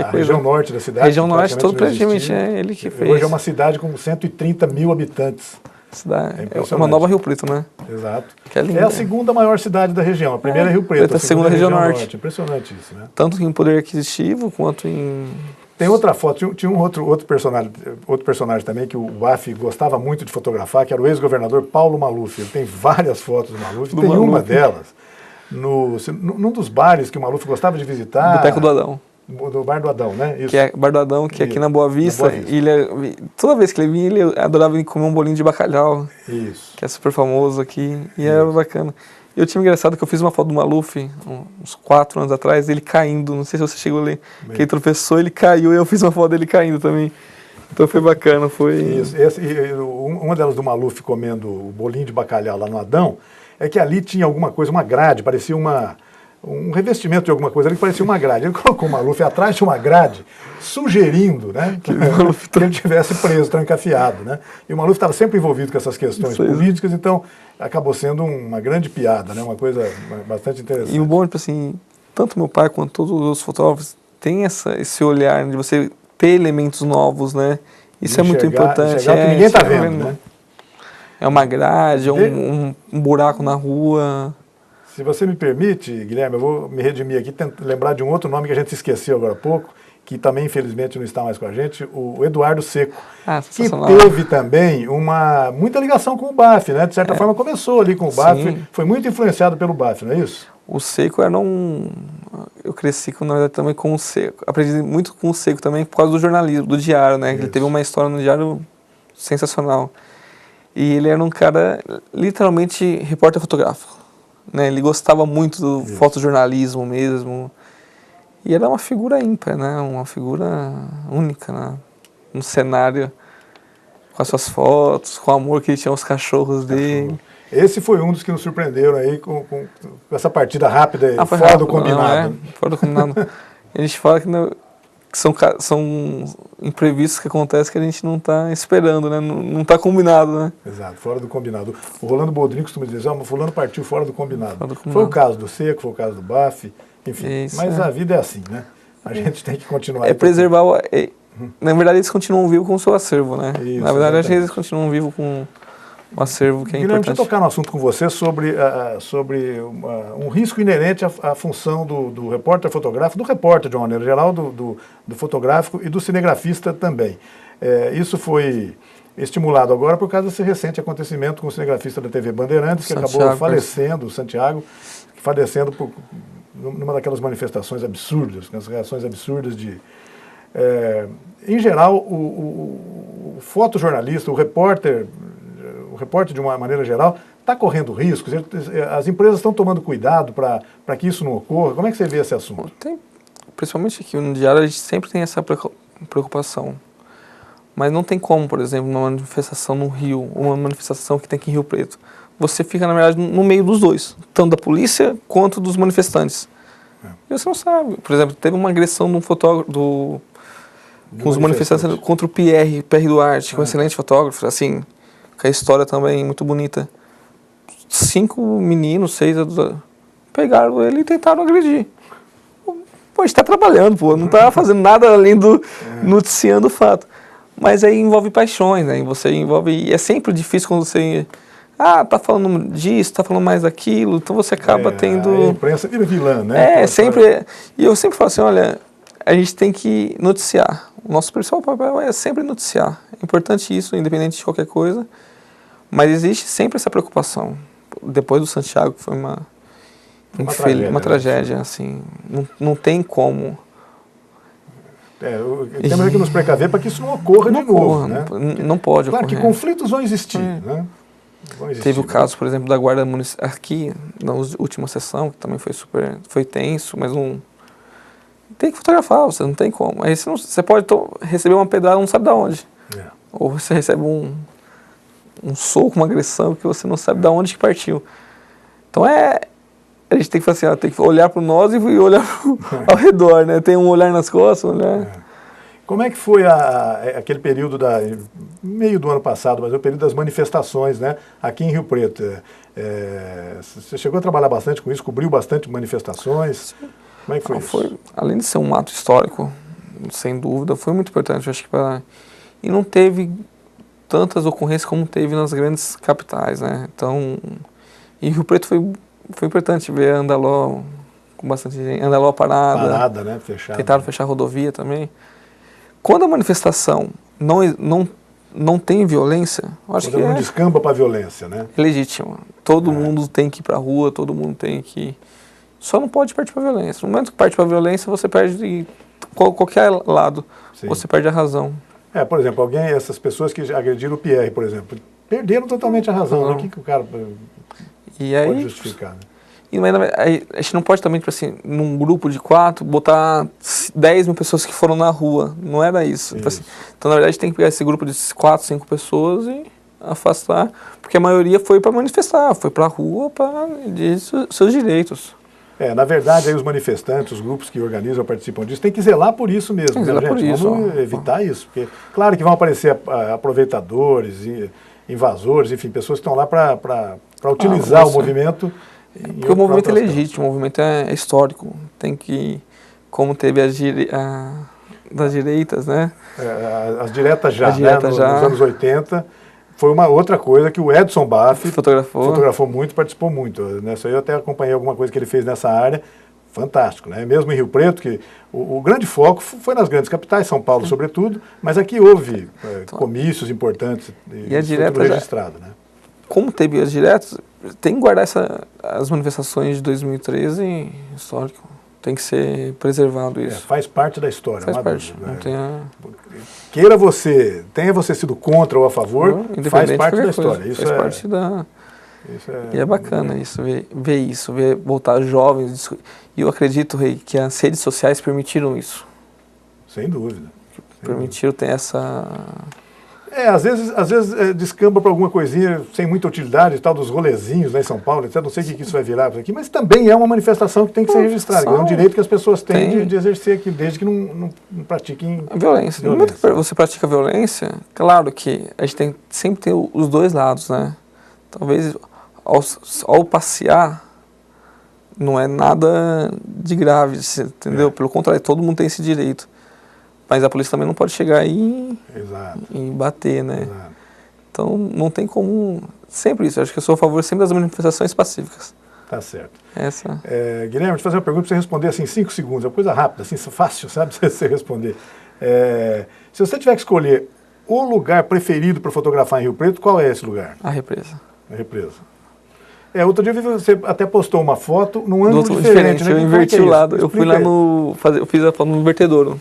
A região norte da cidade. Região norte, todo praticamente ele que fez. Hoje é uma cidade com 130 mil habitantes. É uma nova Rio Preto, né? Exato. Que é linda. É a segunda maior cidade da região. A primeira é Rio Preto. A segunda é região norte. Impressionante isso, né? Tanto em poder aquisitivo quanto em... Tem outra foto, tinha um outro personagem também que o Baf gostava muito de fotografar, que era o ex-governador Paulo Maluf. Ele tem várias fotos do Maluf. Uma delas num dos bares que o Maluf gostava de visitar. Boteco do Adão. Do Bar do Adão, né? Isso. Que é Bar do Adão, que é aqui na Boa Vista. E toda vez que ele vinha, ele adorava comer um bolinho de bacalhau. Isso. Que é super famoso aqui. E era bacana. E o time engraçado que eu fiz uma foto do Maluf, uns 4 anos atrás, ele caindo. Não sei se você chegou a ler. Que ele tropeçou, ele caiu, e eu fiz uma foto dele caindo também. Então foi bacana, foi... Isso. Uma delas do Maluf comendo o bolinho de bacalhau lá no Adão, é que ali tinha alguma coisa, uma grade, parecia um revestimento de alguma coisa ali que parecia uma grade. Ele colocou o Maluf atrás de uma grade, sugerindo, né, que ele tivesse preso, trancafiado, né? E o Maluf estava sempre envolvido com essas questões políticas, então acabou sendo uma grande piada, né? Uma coisa bastante interessante. E o bom, tipo assim, tanto meu pai quanto todos os fotógrafos têm esse olhar de você ter elementos novos, né? Isso é muito importante. Que ninguém está vendo, né? É uma grade, é um buraco na rua. Se você me permite, Guilherme, eu vou me redimir aqui, lembrar de um outro nome que a gente esqueceu agora há pouco, que também, infelizmente, não está mais com a gente, o Eduardo Seco, que teve também muita ligação com o BAF, né? De certa forma, começou ali com o BAF, foi muito influenciado pelo BAF, não é isso? O Seco era eu cresci, na verdade, também com o Seco. Aprendi muito com o Seco também por causa do jornalismo, do diário, né? Ele teve uma história no diário sensacional. E ele era um cara, literalmente, repórter fotográfico. Né, ele gostava muito do fotojornalismo mesmo. E era uma figura ímpar, né? Uma figura única, né? No cenário, com as suas fotos, com o amor que ele tinha aos cachorros dele. Esse foi um dos que nos surpreenderam aí com essa partida rápida aí, fora do combinado. Fora do combinado. A gente fala que são imprevistos que acontecem que a gente não está esperando, né? Não está combinado, né? Exato, fora do combinado. O Rolando Boldrin costuma dizer, fulano partiu fora do combinado. Foi o caso do Seco, foi o caso do BAF, enfim. Isso, mas a vida é assim, né? A gente tem que continuar. Preservar na verdade, eles continuam vivos com o seu acervo, né? Isso, na verdade, acho que eles continuam vivos com o acervo que é importante. Deixa eu tocar no assunto com você sobre um risco inerente à função do repórter fotográfico, do repórter de uma maneira geral, do fotográfico e do cinegrafista também. Isso foi estimulado agora por causa desse recente acontecimento com o cinegrafista da TV Bandeirantes, que acabou falecendo, o Santiago, falecendo numa daquelas manifestações absurdas, com as reações absurdas de... em geral, o fotojornalista, o repórter de uma maneira geral, está correndo riscos? As empresas estão tomando cuidado para que isso não ocorra? Como é que você vê esse assunto? Principalmente aqui no diário, a gente sempre tem essa preocupação. Mas não tem como, por exemplo, uma manifestação no Rio, uma manifestação que tem aqui em Rio Preto. Você fica, na verdade, no meio dos dois, tanto da polícia quanto dos manifestantes. E você não sabe. Por exemplo, teve uma agressão de um fotógrafo, com os manifestantes contra o Pierre Duarte, que é um excelente fotógrafo, assim... que a história também é muito bonita. 5 meninos, 6 pegaram ele e tentaram agredir. Pô, a gente está trabalhando, pô, não está fazendo nada além do noticiando o fato. Mas aí envolve paixões, né? E é sempre difícil quando você... tá falando disso, tá falando mais daquilo, então você acaba tendo... A imprensa vira vilã, né? Sempre... E eu sempre falo assim, olha, a gente tem que noticiar. O nosso principal papel é sempre noticiar. É importante isso, independente de qualquer coisa. Mas existe sempre essa preocupação. Depois do Santiago, que foi uma tragédia, assim. Não tem como. Temos que nos precaver para que isso não ocorra de novo, né? Não pode ocorrer. Claro que conflitos vão existir, né? Teve o caso, por exemplo, da Guarda Municipal aqui, na última sessão, que também foi tenso, mas tem que fotografar, você não tem como. Aí você pode receber uma pedrada, não sabe de onde. Ou você recebe um soco, uma agressão que você não sabe de onde que partiu. Então a gente tem que fazer assim, tem que olhar para nós e olhar ao redor, né? Tem um olhar nas costas, Como é que foi aquele período meio do ano passado, mas o período das manifestações, né? Aqui em Rio Preto. Você chegou a trabalhar bastante com isso, cobriu bastante manifestações. Sim. Como é que foi isso? Além de ser um ato histórico, sem dúvida, foi muito importante. Eu acho que e não teve tantas ocorrências como teve nas grandes capitais, né? Então, em Rio Preto foi importante ver Andaló com bastante gente, Andaló parada, né? Fechada. Tentaram fechar a rodovia também. Quando a manifestação não tem violência, eu acho que não descamba para violência, né? É legítimo. Todo mundo tem que ir para a rua, todo mundo tem que... Só não pode partir para violência. No momento que parte para violência, você perde qualquer lado, Sim. você perde a razão. Por exemplo, essas pessoas que agrediram o Pierre, por exemplo, perderam totalmente a razão. Né? O que o cara pode justificar? Né? E a gente não pode também, tipo assim, num grupo de 4, botar 10 mil pessoas que foram na rua. Não era isso. Tipo assim, então, na verdade, tem que pegar esse grupo de 4, 5 pessoas e afastar, porque a maioria foi para manifestar, foi para a rua para dizer seus direitos. Na verdade, aí os manifestantes, os grupos que organizam, participam disso, tem que zelar por isso mesmo. Tem que zelar por isso. Vamos evitar isso, porque claro que vão aparecer aproveitadores, invasores, enfim, pessoas que estão lá para utilizar o movimento. Porque o movimento é legítimo, o movimento é histórico. Tem que, como teve das direitas, né? As diretas já, nos anos 80, foi uma outra coisa que o Edson Baff fotografou muito, participou muito. Nessa aí eu até acompanhei alguma coisa que ele fez nessa área, fantástico, né? Mesmo em Rio Preto, que o grande foco foi nas grandes capitais, São Paulo sobretudo, mas aqui houve comícios importantes e a direta tudo registrado, né? Como teve as diretas, tem que guardar as manifestações de 2013 histórico. Tem que ser preservado isso. Faz parte da história. Faz parte. Tenha você sido contra ou a favor, faz parte da história. Isso faz parte da... E é bacana isso, ver isso, voltar jovens. E eu acredito, Rei, que as redes sociais permitiram isso. Sem dúvida. Permitiram ter essa... Às vezes descamba para alguma coisinha sem muita utilidade, tal dos rolezinhos, né, em São Paulo, etc. Não sei o que isso vai virar por aqui, mas também é uma manifestação que tem que ser registrada. É um direito que as pessoas têm de exercer aqui, desde que não pratiquem violência. No momento que você pratica violência, claro que a gente sempre tem os dois lados, né? Talvez ao passear não é nada de grave, entendeu? Pelo contrário, todo mundo tem esse direito. Mas a polícia também não pode chegar aí e bater, né? Exato. Então, não tem como... Sempre isso. Eu acho que eu sou a favor sempre das manifestações pacíficas. Tá certo. Guilherme, vou te fazer uma pergunta para você responder assim em 5 segundos. É uma coisa rápida, assim, fácil, sabe? Você responder. Se você tiver que escolher o lugar preferido para fotografar em Rio Preto, qual é esse lugar? A represa. A represa. Outro dia você até postou uma foto num ângulo diferente. Né? Eu inverti o lado. Eu fui lá eu fiz a foto no invertedouro.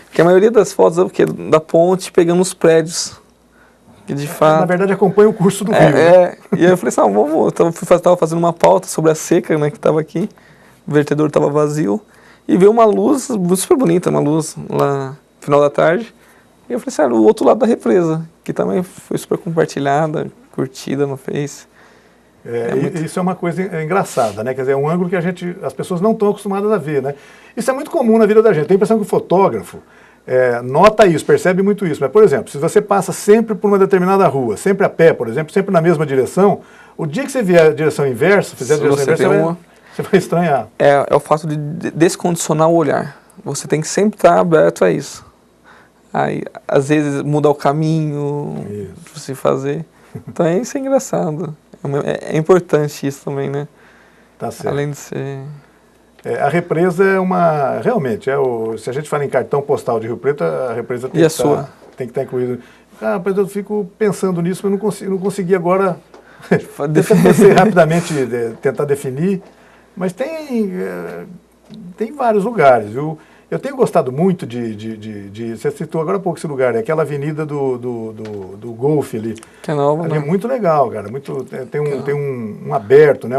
Porque a maioria das fotos é o quê? Da ponte pegando os prédios. Que de fato... Na verdade, acompanha o curso do rio. E aí eu falei assim, vamos... Eu estava fazendo uma pauta sobre a seca, né, que estava aqui. O vertedor estava vazio. E veio uma luz super bonita, uma luz lá no final da tarde. E eu falei assim, o outro lado da represa, que também foi super compartilhada, curtida no Face. Isso é uma coisa engraçada, né? Quer dizer, é um ângulo que as pessoas não estão acostumadas a ver, né? Isso é muito comum na vida da gente. Tem a impressão que o fotógrafo nota isso, percebe muito isso. Mas, por exemplo, se você passa sempre por uma determinada rua, sempre a pé, por exemplo, sempre na mesma direção, o dia que você vier a direção inversa, fizer a direção inversa, você vai estranhar. É o fato de descondicionar o olhar. Você tem que sempre estar aberto a isso. Aí, às vezes, mudar o caminho para você fazer. Então, isso é engraçado. É importante isso também, né? Tá certo. Além de ser... a represa é realmente, se a gente fala em cartão postal de Rio Preto, a represa tem que estar incluída. Mas eu fico pensando nisso, mas não consegui agora pensei rapidamente tentar definir, mas tem vários lugares, viu? Eu tenho gostado muito você citou agora há pouco esse lugar, aquela avenida do Golfe ali. Que é nova, ali né? É muito legal, cara. Tem um aberto, né?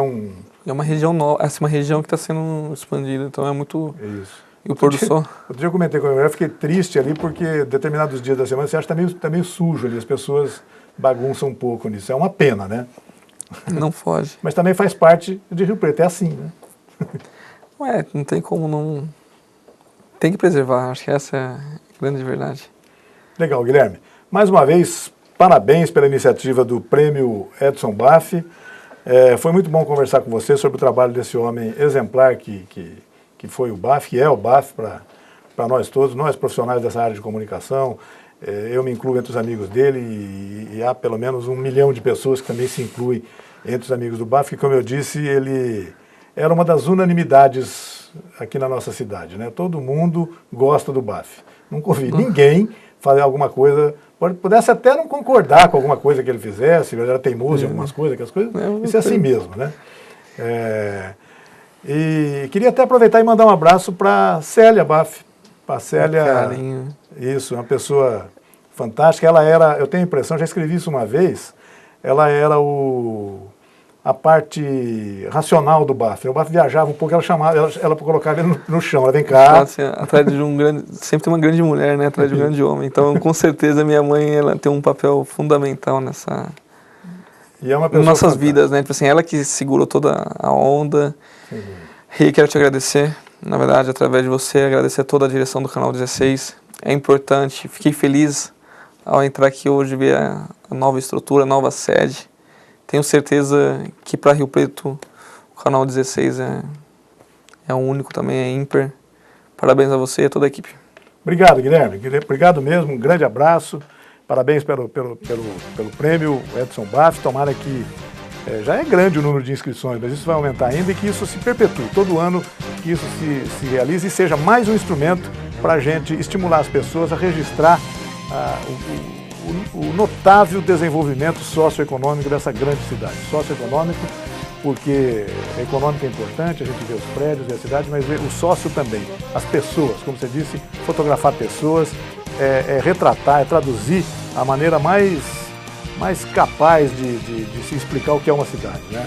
É uma região nova, uma região que está sendo expandida, então é muito... Isso. E o pôr do sol? Outro dia eu comentei com a minha mulher, fiquei triste ali, porque determinados dias da semana você acha que tá meio sujo ali, as pessoas bagunçam um pouco nisso. É uma pena, né? Não foge. Mas também faz parte de Rio Preto, é assim, né? Não tem como não... Tem que preservar, acho que essa é a grande verdade. Legal, Guilherme. Mais uma vez, parabéns pela iniciativa do Prêmio Edson Baff. Foi muito bom conversar com você sobre o trabalho desse homem exemplar que foi o Baff, que é o Baff para nós todos, nós profissionais dessa área de comunicação. Eu me incluo entre os amigos dele e há pelo menos 1 milhão de pessoas que também se incluem entre os amigos do Baff, que, como eu disse, ele era uma das unanimidades aqui na nossa cidade, né? Todo mundo gosta do Baff. Nunca ouvi ninguém fazer alguma coisa, pudesse até não concordar com alguma coisa que ele fizesse, ele era teimoso em algumas coisas, isso é assim mesmo, né? E queria até aproveitar e mandar um abraço para Célia Baff, A Célia, carinho. Isso, uma pessoa fantástica. Ela era, eu tenho a impressão, já escrevi isso uma vez, ela era a parte racional do BAF. O BAF viajava um pouco, ela colocava ele no chão, ela vem cá. Assim, atrás de um grande, sempre tem uma grande mulher, né, atrás de um grande homem. Então, com certeza, minha mãe, ela tem um papel fundamental nessa... E é uma pessoa nossas fantástica. vidas, né? Tipo assim, ela que segurou toda a onda. Rei, quero te agradecer. Na verdade, através de você, agradecer a toda a direção do Canal 16. É importante. Fiquei feliz ao entrar aqui hoje, ver a nova estrutura, a nova sede. Tenho certeza que para Rio Preto o Canal 16 é único também, é ímpar. Parabéns a você e a toda a equipe. Obrigado, Guilherme. Obrigado mesmo, um grande abraço. Parabéns pelo prêmio Edson Baff. Tomara que já é grande o número de inscrições, mas isso vai aumentar ainda e que isso se perpetue. Todo ano que isso se realize e seja mais um instrumento para a gente estimular as pessoas a registrar o notável desenvolvimento socioeconômico dessa grande cidade. Socioeconômico, porque econômico é importante, a gente vê os prédios e a cidade, mas vê o sócio também. As pessoas, como você disse, fotografar pessoas, retratar, traduzir a maneira mais capaz de se explicar o que é uma cidade, né?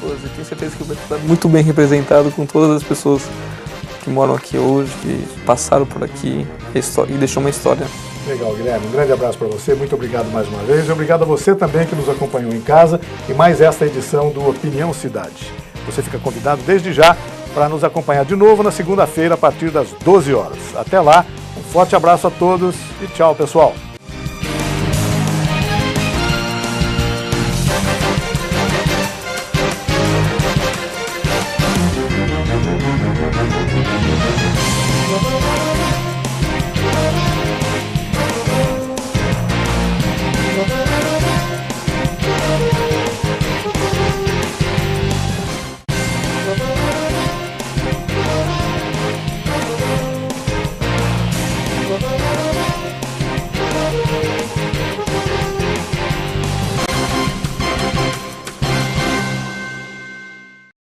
Eu tenho certeza que o Beto está muito bem representado com todas as pessoas que moram aqui hoje, que passaram por aqui e deixou uma história. Legal, Guilherme. Um grande abraço para você. Muito obrigado mais uma vez. E obrigado a você também que nos acompanhou em casa e mais esta edição do Opinião Cidade. Você fica convidado desde já para nos acompanhar de novo na segunda-feira a partir das 12 horas. Até lá, um forte abraço a todos e tchau, pessoal.